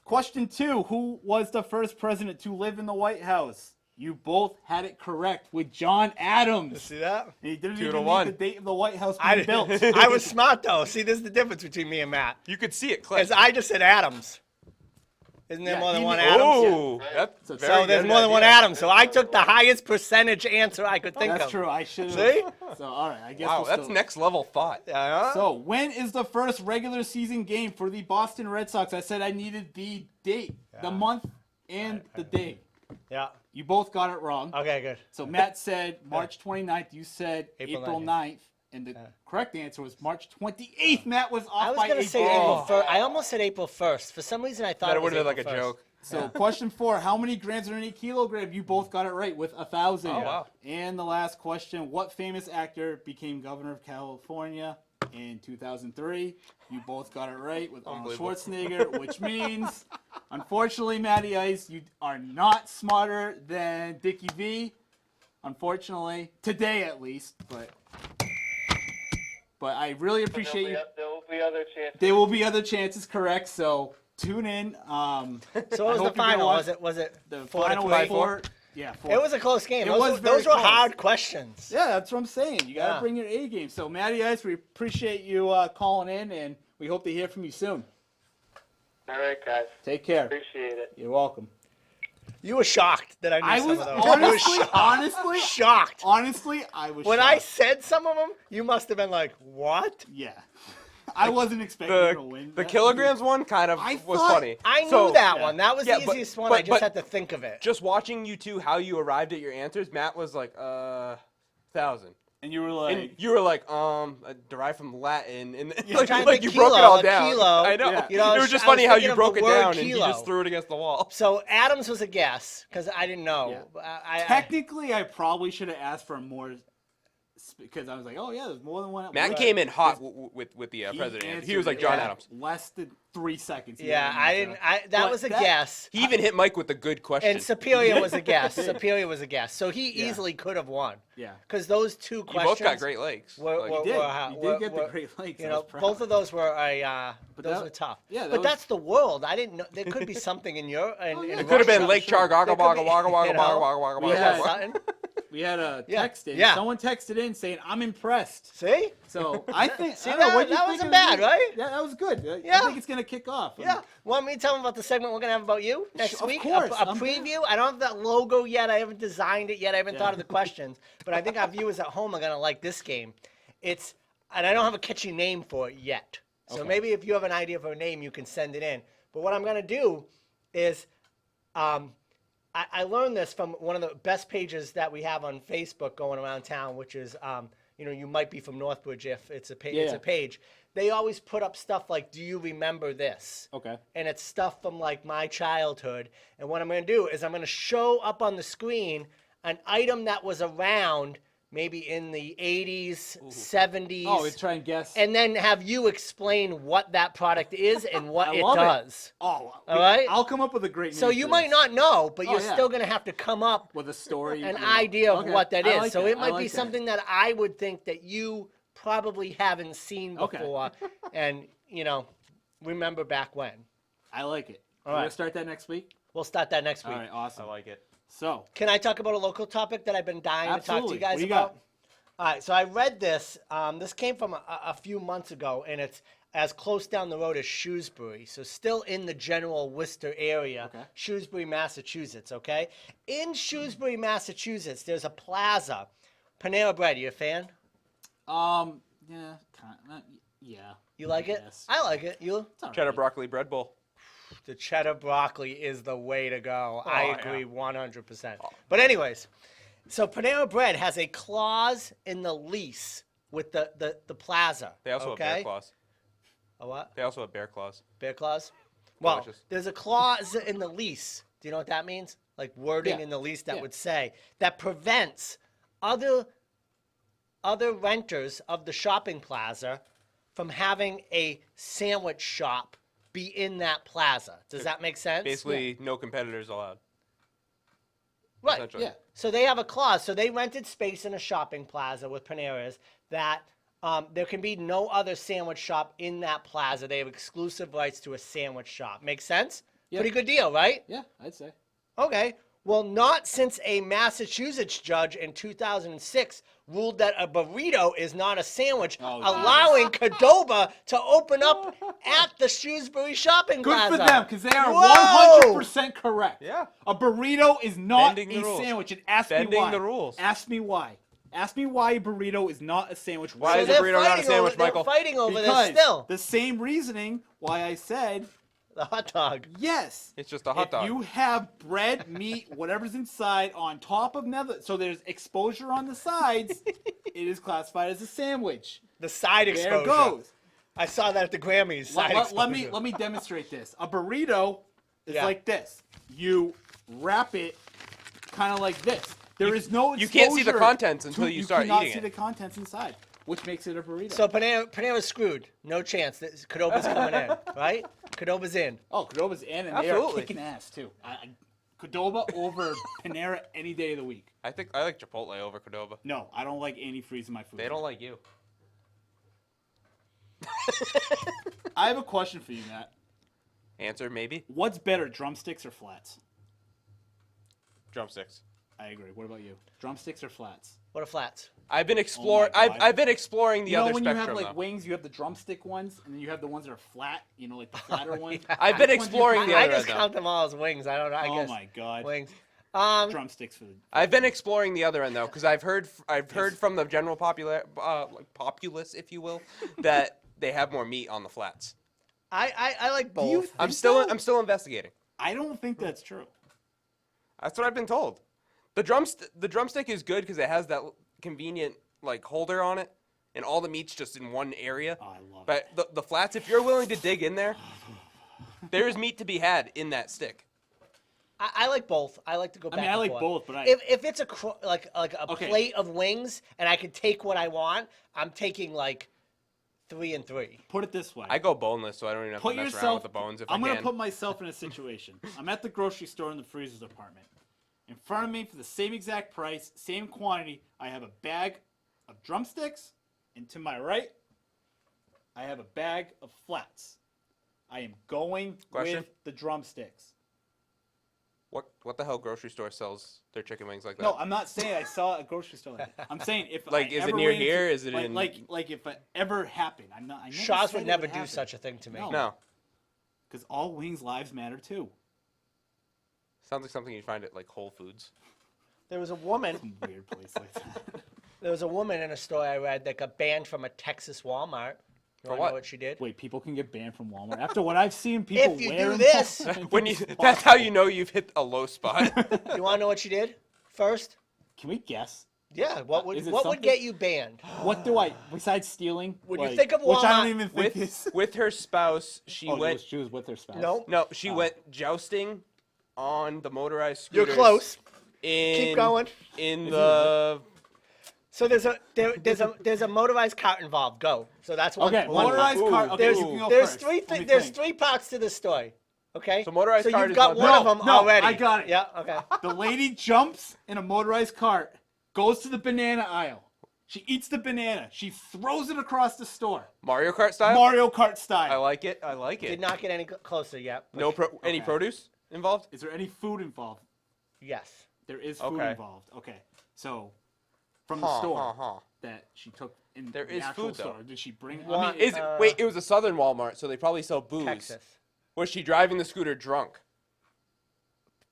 Question 2. Who was the first president to live in the White House? You both had it correct with John Adams. See that? And he didn't 2 to even 1. need the date of the White House I being built. I was smart though. See, this is the difference between me and Matt. You could see it click. As I just said Adams. Isn't there Yeah, more than he one knew- Adams? Ooh, that's So very So there's good more than one idea. Adams. So I took the highest percentage answer I could think That's of. true. I should have. See? So, all right. I guess Wow, we'll that's still... next level thought. Yeah. So, when is the first regular season game for the Boston Red Sox? I said I needed the date, the month, and the day. Yeah. You both got it wrong. Okay, good. So, Matt said March 29th. You said April April 9th. And the correct answer was March 28th. Matt was off I was by going a to say day. April 1st. I almost said April 1st. For some reason, I thought That it was would have been like April a 1st. joke. So, question 4. How many grams are in a kilogram? You both got it right with 1,000. Oh, wow. And the last question. What famous actor became governor of California in 2003? You both got it right with Arnold Unbelievable. Schwarzenegger, which means, unfortunately, Matty Ice, you are not smarter than Dickie V. Unfortunately, today at least. But I really appreciate you. There will be other chances. There will be other chances, correct? So tune in. So what was I the hope you're gonna final? watch Was it the 4 to final 3? four? Yeah, 4. It was a close game. It Those was were- very those were close. hard questions. Yeah, that's what I'm saying. You got to Yeah. bring your A game. So, Matty Ice, we appreciate you calling in, and we hope to hear from you soon. All right, guys. Take care. Appreciate it. You're welcome. You were shocked that I knew I some was of those. You were honestly, shocked. I was When shocked. I said some of them, you must have been like, "What?" Yeah. I wasn't expecting you to The, win. the that. kilograms one kind of I was thought- funny. I knew So, that yeah. one. That was Yeah, the but- easiest one. but- I just but- had to think of it. Just watching you two, how you arrived at your answers, Matt was like, 1,000. And you were like, And you were like, derived from Latin, and Yeah, like, trying to like think you broke it kilo, all a down. kilo. I know. Yeah. You know, It was just I was funny how thinking you of broke the it word down and kilo. you just threw it against the wall. So Adams was a guess because I didn't know. Yeah. Technically, I probably should have asked for more, because I was like, oh, yeah, there's more than one. Matt But came in hot because with the he president. He answered was like it John in Adams. Less than 3 seconds. he Yeah, didn't I answer. didn't. That But was a that- guess. He even hit Mike with a good question. And Superior was a guess. Superior was a guess. So he Yeah. easily could have won. Yeah. Because those two you questions. both got Great Lakes. Were, Like, were, He did. were, He were- did get the were- Great Lakes. You I know, was proud. both of those were those that- were tough. yeah, that but was- that's the world. I didn't know there could be something in your. yeah. In it could have been Russia. Lake Sure. Chargaga, There could Wagga, be, Wagga, Wagga, you know, Wagga, Wagga, Wagga, we Wagga, had- Wagga. Something. We had a Yeah. text in. Yeah. Someone texted in saying, I'm impressed. See? So I think See I don't know, that? what'd you That think wasn't of bad, it? right? Yeah, that was good. I Yeah. think it's gonna kick off. Yeah. Want me to tell them about the segment we're gonna have about you next Of week? course, A I'm preview. I don't have that logo yet. I haven't designed it yet. I haven't Yeah. thought of the questions. But I think our viewers at home are gonna like this game. And I don't have a catchy name for it yet. So Okay. maybe if you have an idea for a name, you can send it in. But what I'm gonna do is, I learned this from one of the best pages that we have on Facebook going around town, which is, you might be from Northbridge if it's a page. Yeah, It's yeah. a page. They always put up stuff like, "Do you remember this?" Okay. And it's stuff from like my childhood. And what I'm going to do is I'm going to show up on the screen an item that was around maybe in the 80s, 70s. Oh, we try and guess. And then have you explain what that product is and what it love does. Oh, all right. I'll come up with a great name. So you for might this. not know, but you're yeah. still going to have to come up with a story, an idea of Okay. what that I is. like So that. it I might like be that. something that I would think that you probably haven't seen Okay. before, and remember back when. I like it. All We're right. gonna start that next week. We'll start that next week. All right, awesome. I like it. So, Can I talk about a local topic that I've been dying to talk to Absolutely. you guys What do you about? got? All right, so I read this. This came from a few months ago, and it's as close down the road as Shrewsbury. So still in the general Worcester area, Okay. Shrewsbury, Massachusetts, okay? In Shrewsbury, Massachusetts, there's a plaza. Panera Bread, you a fan? yeah, yeah. You like it? Yes. I like it. You? It's all Cheddar right. broccoli bread bowl. The cheddar broccoli is the way to go. I yeah. agree 100%. But anyways, so Panera Bread has a clause in the lease with the plaza. They also okay? have bear claws. A what? They also have bear claws. Bear clause? Well, Delicious. there's a clause in the lease. Do you know what that means? Like wording Yeah. in the lease that Yeah. would say that prevents other renters of the shopping plaza from having a sandwich shop be in that plaza. Does that make sense? Basically, no competitors allowed. Right. essentially. Yeah. So they have a clause. So they rented space in a shopping plaza with Panera's that there can be no other sandwich shop in that plaza. They have exclusive rights to a sandwich shop. Make sense? Yeah. Pretty good deal, right? Yeah, I'd say. Okay. Well, not since a Massachusetts judge in 2006 ruled that a burrito is not a sandwich, Oh, allowing Qdoba to open up at the Shrewsbury shopping Good plaza. for them, because they are Whoa! 100% correct. Yeah. A burrito is not Bending the a rules. sandwich. And ask me Bending why. the rules. Ask me why. Ask me why a burrito is not a sandwich. Why So is a they're burrito not a fighting sandwich, over, Michael? They're fighting over Because this still. the same reasoning why I said The hot dog. yes. It's just a hot If dog. you have bread, meat, whatever's inside on top of another, so there's exposure on the sides, it is classified as a sandwich. The side exposure. There it goes. I saw that at the Grammys. Side Let exposure. me demonstrate this. A burrito is Yeah. like this. You wrap it kind of like this. There is no you can't see the exposure contents until to- you start cannot eating see it. the contents inside, which makes it a burrito. So Panera's screwed. No chance. Qdoba's coming in, right? Qdoba's in. oh, Qdoba's in, and they are Absolutely. kicking ass too. Qdoba over Panera any day of the week. I think I like Chipotle over Qdoba. No, I don't like antifreeze in my food. They don't like you. I have a question for you, Matt. Answer maybe. What's better, drumsticks or flats? Drumsticks. I agree. What about you? Drumsticks or flats? What are flats? I've been exploring. Oh my God. I've been exploring the You know other when you spectrum. have like though. wings, you have the drumstick ones, and then you have the ones that are flat. You know, like the flatter ones. I've been Which ones do you exploring the prefer? I other just end, though. count them all as wings. I don't know. I Oh guess my God. wings. Drumsticks for the. I've been exploring the other end though, because I've heard from the general populace, if you will, that they have more meat on the flats. I like Do you both. I'm think still so? investigating. I don't think that's true. That's what I've been told. The drumstick is good because it has that convenient like holder on it, and all the meat's just in one area. Oh, I love But the flats, if you're willing to dig in there, there's meat to be had in that stick. I like both. I like to go back. I mean, I and like forth. both, but I. If it's like a Okay. plate of wings and I can take what I want, I'm taking like 3 and 3. Put it this way. I go boneless, so I don't even have Put to mess around yourself. with the bones if I'm I gonna can. put myself in a situation. I'm at the grocery store in the freezers department. In front of me, for the same exact price, same quantity, I have a bag of drumsticks, and to my right, I have a bag of flats. I am going Question? with the drumsticks. What the hell grocery store sells their chicken wings like that? No, I'm not saying I saw a grocery store like that. I'm saying if Like, I is it ever near ran into- here? Is it like, in- like if it ever happened? I'm not. I never Shaw's said would it never do happen. such a thing to me. No. No. Because all wings' lives matter too. Sounds like something you'd find at like Whole Foods. There was a woman. Some weird place like that. There was a woman in a story I read that got banned from a Texas Walmart. You For wanna what? know what she did? Wait, people can get banned from Walmart after what I've seen people If you wear. do in this- Walmart. When that's how you know you've hit a low spot. You want to know what she did first? Can we guess? Yeah. What would Is it what would something- get you banned? What do I besides stealing? When you like, think of which I Walmart don't even think with is. with her spouse, she Oh, went. she was with her spouse. No. No, she went jousting on the motorized You're scooters. close. Keep going. In the So there's a motorized cart involved. Go. So that's one. Okay, one motorized part. cart. Okay, There's you can go there's first. three Let me there's think. 3 parts to the story. Okay. So motorized cart you've is got one one thing. of them No, already. I got it. Yeah. Okay. The lady jumps in a motorized cart, goes to the banana aisle. She eats the banana. She throws it across the store. Mario Kart style. Mario Kart I style. like it. I like Did it. not get any closer yet. No any Okay. produce involved. Is there any food involved? Yes. There is food Okay. involved. Okay. So, from the store Huh. that she took in There the is actual food, though. store, did she bring? One- I mean, Is it, wait, it was a Southern Walmart, so they probably sell booze. Texas. Was she driving the scooter drunk?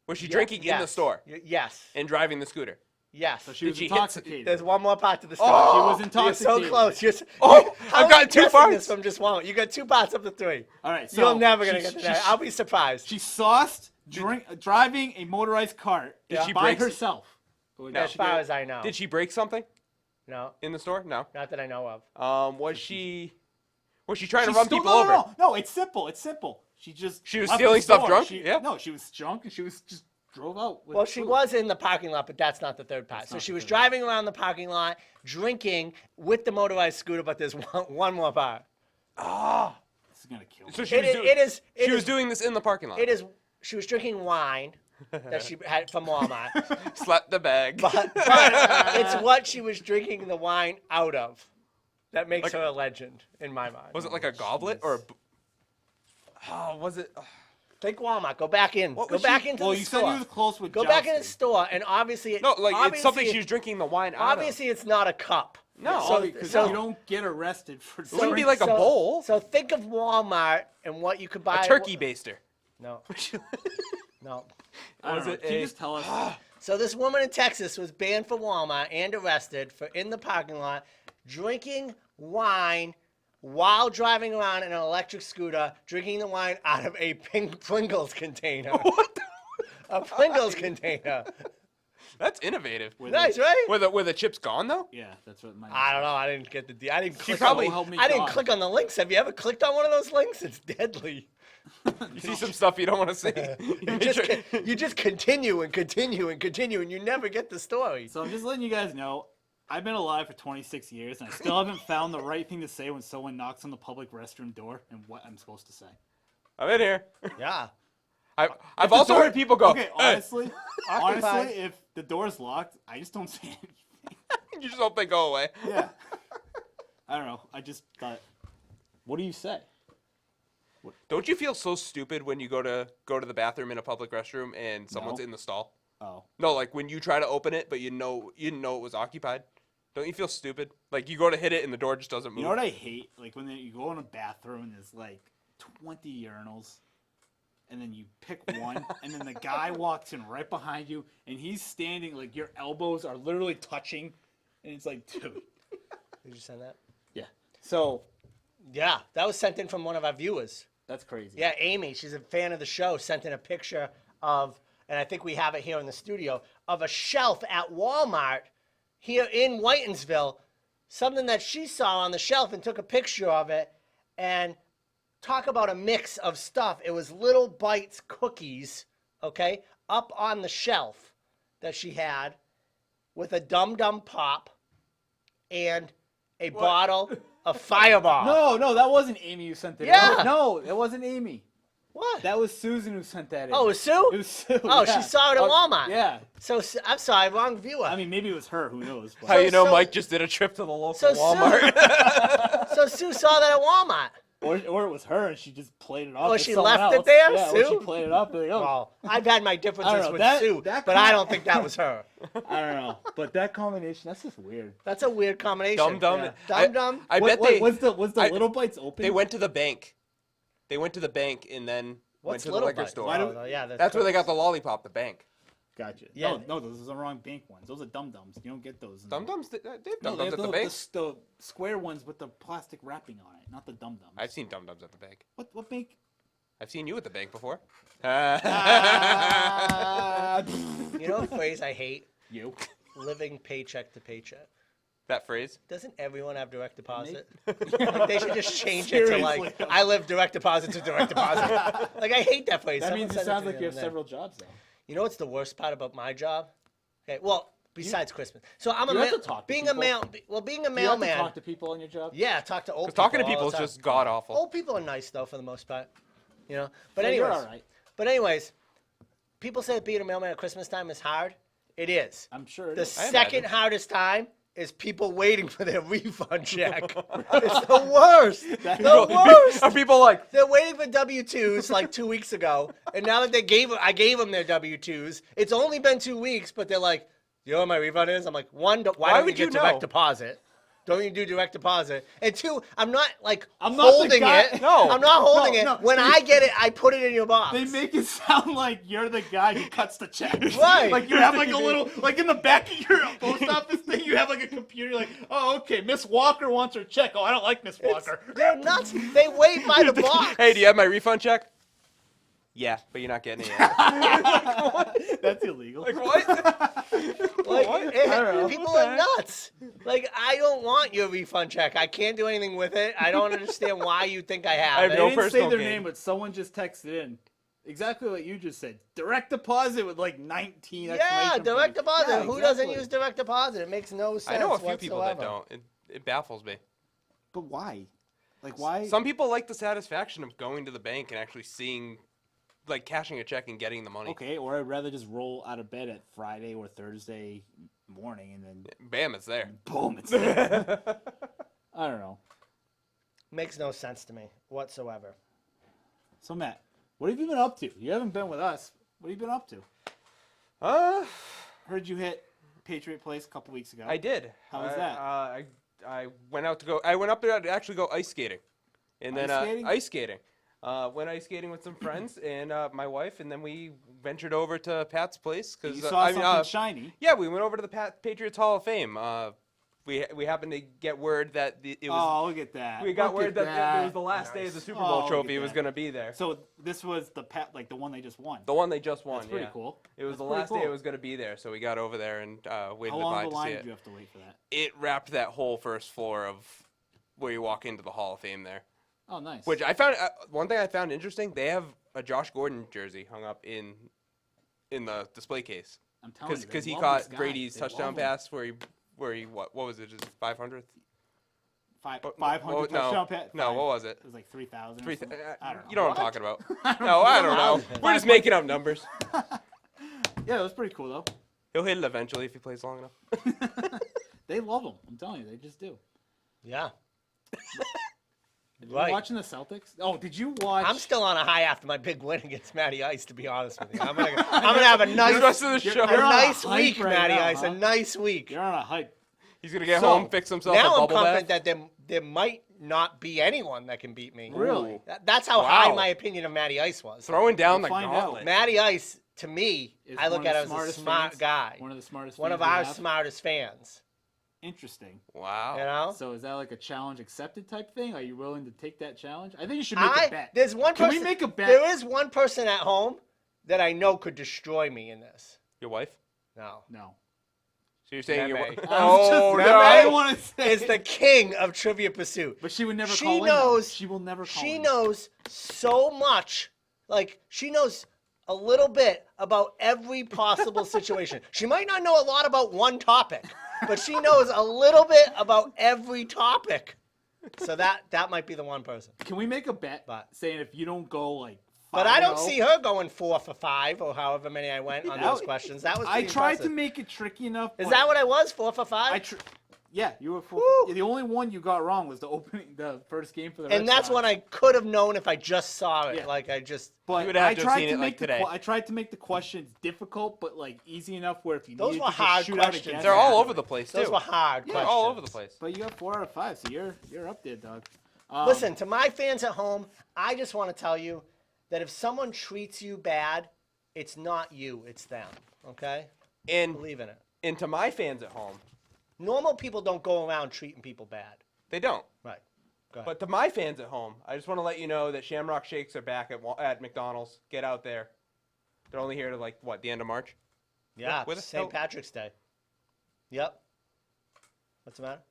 Was she drinking in the Yes. store Yes. and driving the scooter? Yes. so she was she hit- intoxicated. There's one more part to the story. Oh, she was You're intoxicated. so close. Oh, how I've are got you 2 guessing parts. This from just one. You got 2 parts of the 3. All right. So You're never gonna she- get to she- that. I'll be surprised. She sauced driving a motorized cart Did she by break- herself. As far as I know. Did she break something No, in the store? No. not that I know of. Was she trying to She run stole- people no, over? No, it's simple. It's simple. She was stealing the stuff store. drunk? She, Yeah. No, she was drunk and she was just drove out. With Well, she food. was in the parking lot, but that's not the third part. So not she the was third driving around the parking lot, drinking with the motorized scooter, but there's one more part. This is gonna kill me. So she It was is- doing, it is- it she was is- doing this in the parking lot. It is. She was drinking wine that she had from Walmart, Slept the bag. but it's what she was drinking the wine out of that makes her a legend in my mind. Was it like a goblet or? Was it? Think Walmart. Go back in. What Go was back she- into Well, the you store. said you was close with Go back in the jousting. store, and obviously, No, like it's something obviously- she was drinking the wine out Obviously, it's not a cup. No. So, Because so you don't get arrested for. It wouldn't be like a bowl. So think of Walmart and what you could buy. of. A turkey baster. No. No. I don't Was know. it Can you a- just tell us? So this woman in Texas was banned for Walmart and arrested for in the parking lot drinking wine while driving around in an electric scooter, drinking the wine out of a Pringles container. What? A Pringles container. That's innovative. Nice, right? Were the chips gone though? Yeah, that's what my. I don't know. I didn't get the. I didn't click. probably- on, help me I didn't God. click on the links. Have you ever clicked on one of those links? It's deadly. You see some stuff you don't want to see. You just continue and continue and continue, and you never get the story. So I'm just letting you guys know, I've been alive for 26 years, and I still haven't found the right thing to say when someone knocks on the public restroom door and what I'm supposed to say. I'm in here. Yeah. I've also heard people go. Okay, "Hey." honestly, if the door's locked, I just don't say anything. You just hope they go away. Yeah. I don't know. I just thought, what do you say? Don't you feel so stupid when you go to the bathroom in a public restroom and someone's No. in the stall? Oh. No, like when you try to open it, but you didn't know it was occupied. Don't you feel stupid? Like you go to hit it and the door just doesn't move. You know what I hate? Like when you go in a bathroom and there's like 20 urinals, and then you pick one, and then the guy walks in right behind you, and he's standing like your elbows are literally touching, and it's like, dude. Did you send that? Yeah. So Yeah, that was sent in from one of our viewers. that's crazy. Yeah, Amy, she's a fan of the show, sent in a picture of, and I think we have it here in the studio, of a shelf at Walmart here in Whitensville, something that she saw on the shelf and took a picture of it, and talk about a mix of stuff. It was Little Bites cookies, okay, up on the shelf that she had with a Dum Dum Pop and a bottle of Fireball. No, that wasn't Amy who sent that. Yeah. No, it wasn't Amy. What? That was Susan who sent that in. Oh, it was Sue? It was Sue. Oh, yeah. she saw it at Walmart. Yeah. So I'm sorry, wrong viewer. I mean, maybe it was her. Who knows? But How you know so- Mike just did a trip to the local so Walmart? So Sue saw that at Walmart. or it was her, and she just played it off. Oh, with she someone left it else. there, Yeah, Sue? Or she played it off. Like, oh, Well, I've had my differences know, with that- Sue, that but I don't think that was her. I don't know. But that combination, that's just weird. That's a weird combination. Dum Dum. Yeah. Dum Dum. I bet they. Was the Little Bites open? They went to the bank. They went to the bank and then went What's to the Little liquor Bites? store. Why do- Oh, yeah, That's where they got the lollipop. The bank. Gotcha. Yeah. No, those are the wrong bank ones. Those are Dum Dums. You don't get those. in Dum there. Dums. They have No, Dum they Dums have at the bank. the square ones with the plastic wrapping on it, not the Dum Dums. I've seen Dum Dums at the bank. What bank? I've seen you at the bank before. You know a phrase I hate? You. Living paycheck to paycheck. That phrase. Doesn't everyone have direct deposit? Like, they should just change it to like, Seriously. I live direct deposit to direct deposit. Like, I hate that phrase. That Someone means it sent sounds to like me you have the other day. several jobs though. You know what's the worst part about my job? Okay, well, besides Christmas. So I'm You have to talk to being people. a mail. Well, being a Do you have to mailman. talk to people on your job? Yeah, talk to old people. Talking to all people the is time. just god awful. Old people are nice though, for the most part. You know. But Yeah, anyways, you're all right. But anyways, people say that being a mailman at Christmas time is hard. It is. I'm sure. The It is. second hardest time is people waiting for their refund check. It's the worst. The worst. Are people like, They're waiting for W-2s like 2 weeks ago, and now that I gave them their W-2s. It's only been 2 weeks, but they're like, you know what my refund is? I'm like, one, why don't you would you get direct know? deposit? Don't you do direct deposit? And two, I'm not like I'm not the holding guy- it. No. I'm not holding No, it. no. When I get it, I put it in your box. They make it sound like you're the guy who cuts the check. Right. Like you have like a little, like in the back of your post office thing, you have like a computer. Like, oh, okay, Miss Walker wants her check. Oh, I don't like Miss Walker. They're nuts. They wait by the box. hey, do you have my refund check? Yeah, but you're not getting it yet. That's illegal. Like, what? Like, What? I don't know. people What the are heck? nuts. Like, I don't want your refund check. I can't do anything with it. I don't understand why you think I have I have it. They no didn't say personal their gain. name, but someone just texted in. Exactly what you just said. Direct deposit with like 19 Yeah, exclamation direct points. deposit. Yeah, Who doesn't exactly. use direct deposit? It makes no sense I know a few people that whatsoever. don't. It baffles me. But why? Like why? Some people like the satisfaction of going to the bank and actually seeing, like, cashing a check and getting the money. Okay, or I'd rather just roll out of bed at Friday or Thursday morning and then Bam, it's there. boom, it's there. I don't know. Makes no sense to me whatsoever. So Matt, what have you been up to? You haven't been with us. What have you been up to? Heard you hit Patriot Place a couple weeks ago. I did. How was that? I went out to go. I went up there to actually go ice skating, and then Ice skating? ice skating. Went ice skating with some friends and my wife, and then we ventured over to Pat's place because You saw something shiny. Yeah, we went over to the Patriots Hall of Fame. We happened to get word that it was. Oh, look at that. We got Look word at that it was the last day of the Super Bowl Oh, trophy. look at Was that. going to be there. So this was the the one they just won. The one they just won. That's pretty yeah. cool. It was That's the pretty last day cool. it was going to be there, so we got over there and waited How the long line of to the see line it. did you have to wait for that? It wrapped that whole first floor of where you walk into the Hall of Fame there. Oh, nice. Which I found one thing I found interesting. They have a Josh Gordon jersey hung up in the display case I'm telling you, because they he love caught this guy. Brady's They touchdown love him. pass where he what was it, just 500th? 500 touchdown pass. No, what was it? It was like 3,000. Three. I don't know. You know what I'm talking about? don't No, I know. don't know. We're just making up numbers. Yeah, it was pretty cool though. He'll hit it eventually if he plays long enough. They love him. I'm telling you, they just do. Yeah. Did you Right. watching the Celtics? Oh, did you watch? I'm still on a high after my big win against Matty Ice, to be honest with you. I'm gonna have a nice, The rest of the show. a You're on a nice hype week, right Matty now, Ice. huh? A nice week. You're on a hype. He's gonna get So, home, fix himself Now a I'm bubble confident bath. that there might not be anyone that can beat me. Really? That's how Wow. high my opinion of Matty Ice was. Throwing down We'll the find out. gauntlet. Matty Ice, to me, Is I look one of at the him as a smartest smart fans? guy. One of the smartest. One fans of we our have? smartest fans. Interesting. Wow. You know? So is that like a challenge accepted type thing? Are you willing to take that challenge? I think you should make a bet. There's one Can person, we make a bet? There is one person at home that I know could destroy me in this. Your wife? No. No. So you're saying your Meme. wife? I was Oh just- no! I didn't want to say. Is the king of Trivia Pursuit. But she would never She call in. though. knows- She will never call She in. knows so much. Like, she knows a little bit about every possible situation. She might not know a lot about one topic, but she knows a little bit about every topic. So that might be the one person. Can we make a bet But- saying if you don't go like 5-0? But I don't see her going 4 for 5 or however many I went on those questions. That was I pretty tried impressive. to make it tricky enough. Is but that what I was? 4 for 5? Yeah, you were. Woo! The only one you got wrong was the first game for the. And Red that's Sox. when I could have known if I just saw it. Yeah. Like I just. But You would have I to have tried seen to it, make like, today. I tried to make the questions difficult, but like easy enough where if you Those needed were to hard just shoot out a questions. guess, They're you all could over do the it. place Those too. were hard Yeah, questions. all over the place. But you got 4 out of 5, so you're up there, dog. Listen, to my fans at home, I just want to tell you that if someone treats you bad, it's not you, it's them. Okay? And Believe in it. to my fans at home, Normal people don't go around treating people bad. they don't. Right. Go ahead. But to my fans at home, I just want to let you know that Shamrock Shakes are back at McDonald's. Get out there. They're only here to the end of March. yeah, where the St. hell- Patrick's Day. Yep. What's the matter?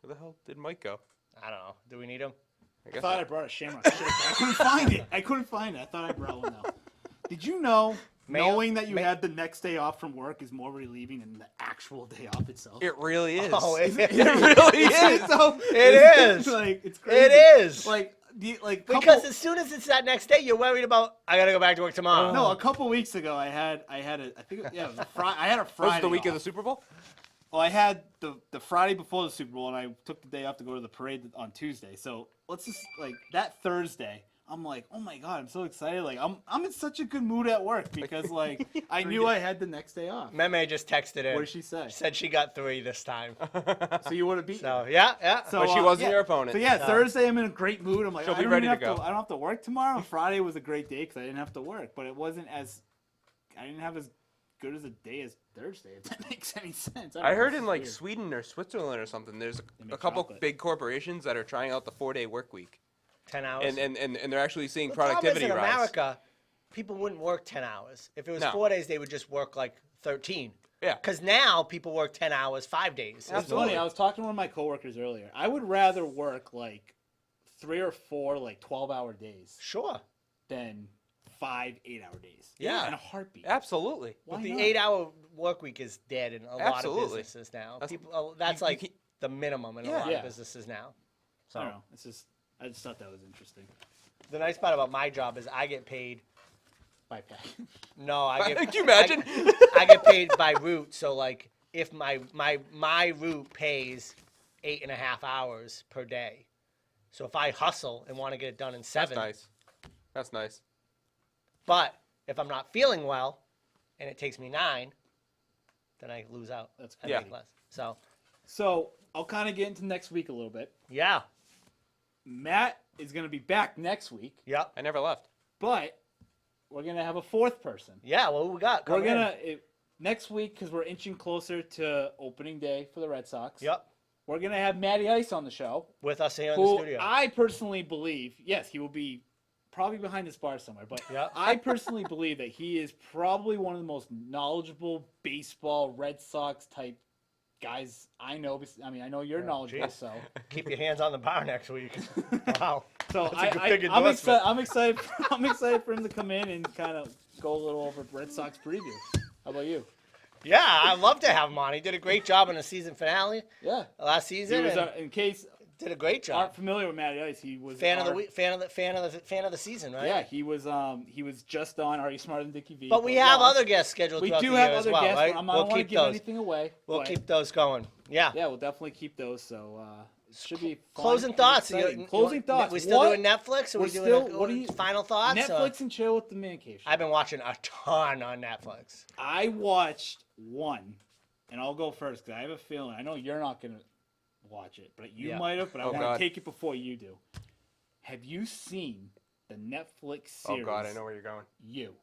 Where the hell did Mike go? I don't know. Do we need him? I thought I brought a Shamrock Shake, but I couldn't find it. I thought I brought one though. Did you know knowing that you had the next day off from work is more relieving than the actual day off itself. It really is. Oh, it really is. So, It is. Like, it's crazy. It is. Because as soon as it's that next day, you're worried about, I got to go back to work tomorrow. No, a couple weeks ago, I had a Friday. I had a Friday. Was it the week off. of the Super Bowl? Well, I had the Friday before the Super Bowl, and I took the day off to go to the parade on Tuesday. So let's just that Thursday. I'm like, oh my god, I'm so excited! Like I'm in such a good mood at work because I knew I had the next day off. Meme just texted in. What did she say? She said she got 3 this time. So you would have beat. So yeah. So but she wasn't your opponent. So Thursday I'm in a great mood. I'm like, she'll I be don't ready even to have go. I don't have to work tomorrow. Friday was a great day because I didn't have to work, but it wasn't as. I didn't have as good as a day as Thursday. If that makes any sense. I heard in weird. Sweden or Switzerland or something, there's make a couple chocolate. big corporations that are trying out the 4-day work week. 10 hours. And they're actually seeing The problem is productivity in rise. America, people wouldn't work 10 hours. If it was No. 4 days, they would just work like 13. Yeah. Because now people work 10 hours, 5 days. It's funny. I was talking to one of my coworkers earlier. I would rather work 3 or 4 12-hour days Sure. than 5 8-hour days. Yeah. in a heartbeat. Absolutely. Why But the not? 8-hour work week is dead in a lot of Absolutely. businesses now. That's- People, that's you like can't- the minimum in a Yeah. lot Yeah. of businesses now. I don't know. I just thought that was interesting. The nice part about my job is I get paid. By pay. No, I get. Can you imagine? I get paid by route. So if my route pays 8.5 hours per day, so if I hustle and want to get it done in 7, That's nice. But if I'm not feeling well, and it takes me 9, then I lose out. That's I Yeah. make less. So I'll kind of get into next week a little bit. Yeah. Matt is going to be back next week, Yep. I never left. but we're going to have a 4th person. Yeah. What we got? We're Come in. going to next week because we're inching closer to opening day for the Red Sox. Yep. We're going to have Matty Ice on the show. With us here in the Who studio. I personally believe, yes, he will be probably behind this bar somewhere, but Yep. I personally believe that he is probably one of the most knowledgeable baseball Red Sox type guys I know. I mean, I know you're knowledgeable, geez. so Keep your hands on the bar next week. Wow. so That's a big I'm endorsement. excited. I'm excited for him to come in and kind of go a little over Red Sox preview. How about you? Yeah, I'd love to have him on. He did a great job in the season finale Yeah, last he season. was. And In case did a great job. aren't familiar with Matty Ice, he was Fan of the our- week, fan of the season, right? Yeah, he was just on Are You Smarter Than Dickie V? But we have lost. other guests scheduled We throughout do the have year other as well, guests. right? I don't We'll want to keep give those. anything away. We'll but keep those going. Yeah. Yeah, we'll definitely keep those. So it should be fun Closing and thoughts. exciting. Closing thoughts. We still What? doing Netflix? Or We're we doing still- what do you- final thoughts? Netflix and chill with the ManCave Show. I've been watching a ton on Netflix. I watched one, and I'll go first because I have a feeling. I know you're not gonna watch it, but you Yeah. might have. But I Oh, want God. to take it before you do. Have you seen the Netflix series? Oh God, I know where you're going. You.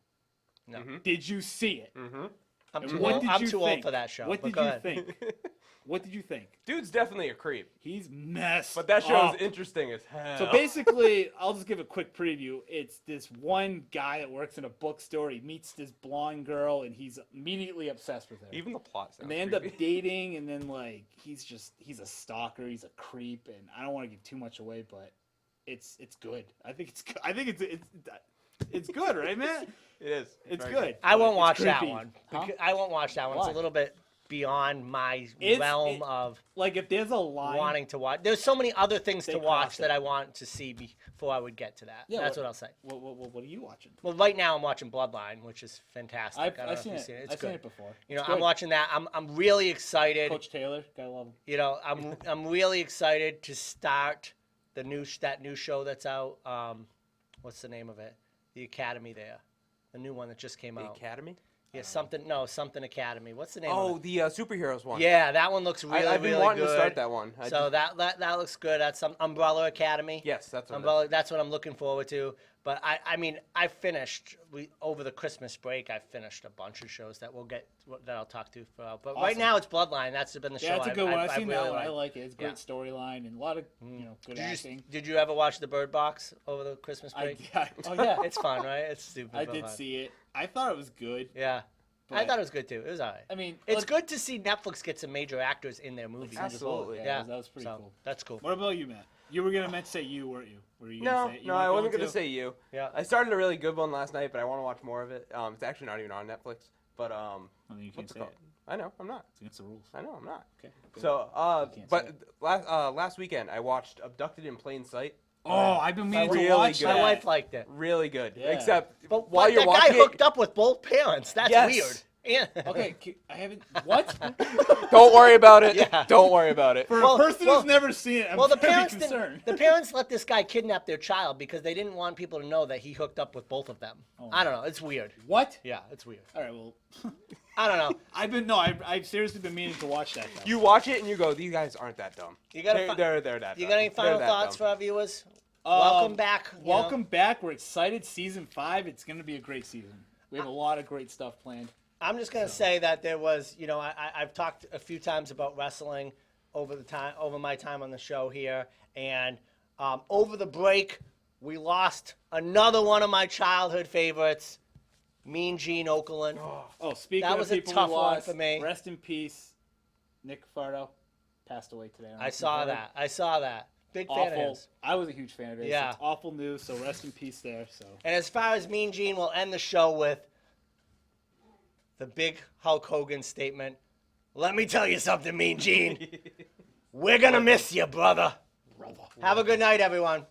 No. Did you see it? Mm-hmm. I'm And too, what old, did I'm you too think? old for that show. What but did go you ahead. think? What did you think? Dude's definitely a creep. He's messed. But that show up. is interesting as hell. So basically, I'll just give a quick preview. It's this one guy that works in a bookstore. He meets this blonde girl, and he's immediately obsessed with her. Even the plot sounds And they end up creepy. dating, and then he's a stalker. He's a creep, and I don't want to give too much away, but it's good. I think it's good, right, man? It is. It's very good. I won't It's watch that creepy. one. Huh? I won't watch that one. It's Why? a little bit beyond my realm of Like if there's a line, wanting to watch. There's so many other things They to watch cross it. that I want to see before I would get to that. Yeah, That's what I'll say. What are you watching? Well, right now I'm watching Bloodline, which is fantastic. I've I don't know if seen you've it. seen it. It's I've seen good. it before. You know, It's I'm good. watching that. I'm really excited. Coach Taylor, gotta love him. You know, I'm really excited to start that new show that's out. What's the name of it? The Academy there, the new one that just came The out. Academy? Yeah, something Academy. What's the name? Oh, of it? the superheroes one. Yeah, that one looks really, I've been really wanting good. to start that one. So that looks good. That's Umbrella Academy. Yes, that's what it Umbrella. That's what I'm looking forward to. But I mean, I finished over the Christmas break. I finished a bunch of shows that I'll talk to for. But right Awesome. now it's Bloodline. That's been the show. Yeah, it's a good one. I've seen really that one. I like. like it. It's a great Yeah. storyline and a lot of good acting. Did you ever watch the Bird Box over the Christmas break? Oh yeah, It's fun, right? It's stupid. I but did fun. see it. I thought it was good. Yeah. I But- thought it was good too. It was alright. I mean, It's look, good to see Netflix get some major actors in their movies. Absolutely. Yeah, that was pretty cool. That's cool. What about you, Matt? You were gonna say you, weren't you? Were you No, gonna say it? You no, weren't I wasn't going gonna say you. Yeah. I started a really good one last night, but I want to watch more of it. It's actually not even on Netflix. But Well, then you can't what's it say called? it. I know, I'm not. It's against the rules. I know, I'm not. Okay. good. So, can't but say last weekend I watched Abducted in Plain Sight. Oh, I've been meaning Really to watch good. that. My wife liked it. Really good. Yeah. Except But while you're that watching guy hooked up with both parents. That's Yes. weird. Yeah. Okay, I haven't. What? don't worry about it. Yeah. Don't worry about it. For Well- a person well- who's never seen it, I'm Well, the very parents concerned. the parents let this guy kidnap their child because they didn't want people to know that he hooked up with both of them. I don't know. It's weird. What? Yeah, it's weird. All right, well, I don't know. I've seriously been meaning to watch that. Though. You watch it and you go, these guys aren't that dumb. You gotta they're that You dumb. got any final They're that thoughts dumb. for our viewers? Welcome back. you know. Welcome back. We're excited. Season 5. It's going to be a great season. We have a lot of great stuff planned. I'm just gonna say that there was, I've talked a few times about wrestling over my time on the show here, and over the break, we lost another one of my childhood favorites, Mean Gene Okerlund. Oh, speaking That of was a people tough we one lost, for me. Rest in peace, Nick Fardo passed away today. I saw that. Big fan of Awful. his. I was a huge fan of it. Yeah. It's awful news. So rest in peace there. So. And as far as Mean Gene, we'll end the show with the big Hulk Hogan statement. Let me tell you something, Mean Gene. We're going to miss you, brother. Have a good night, everyone.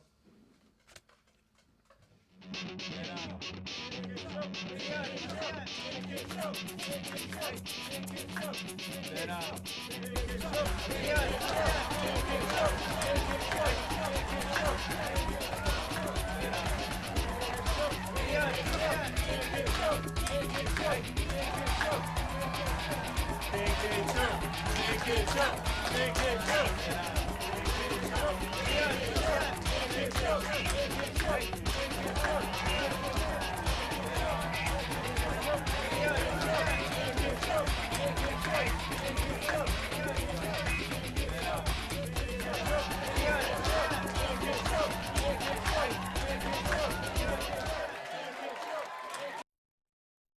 Show.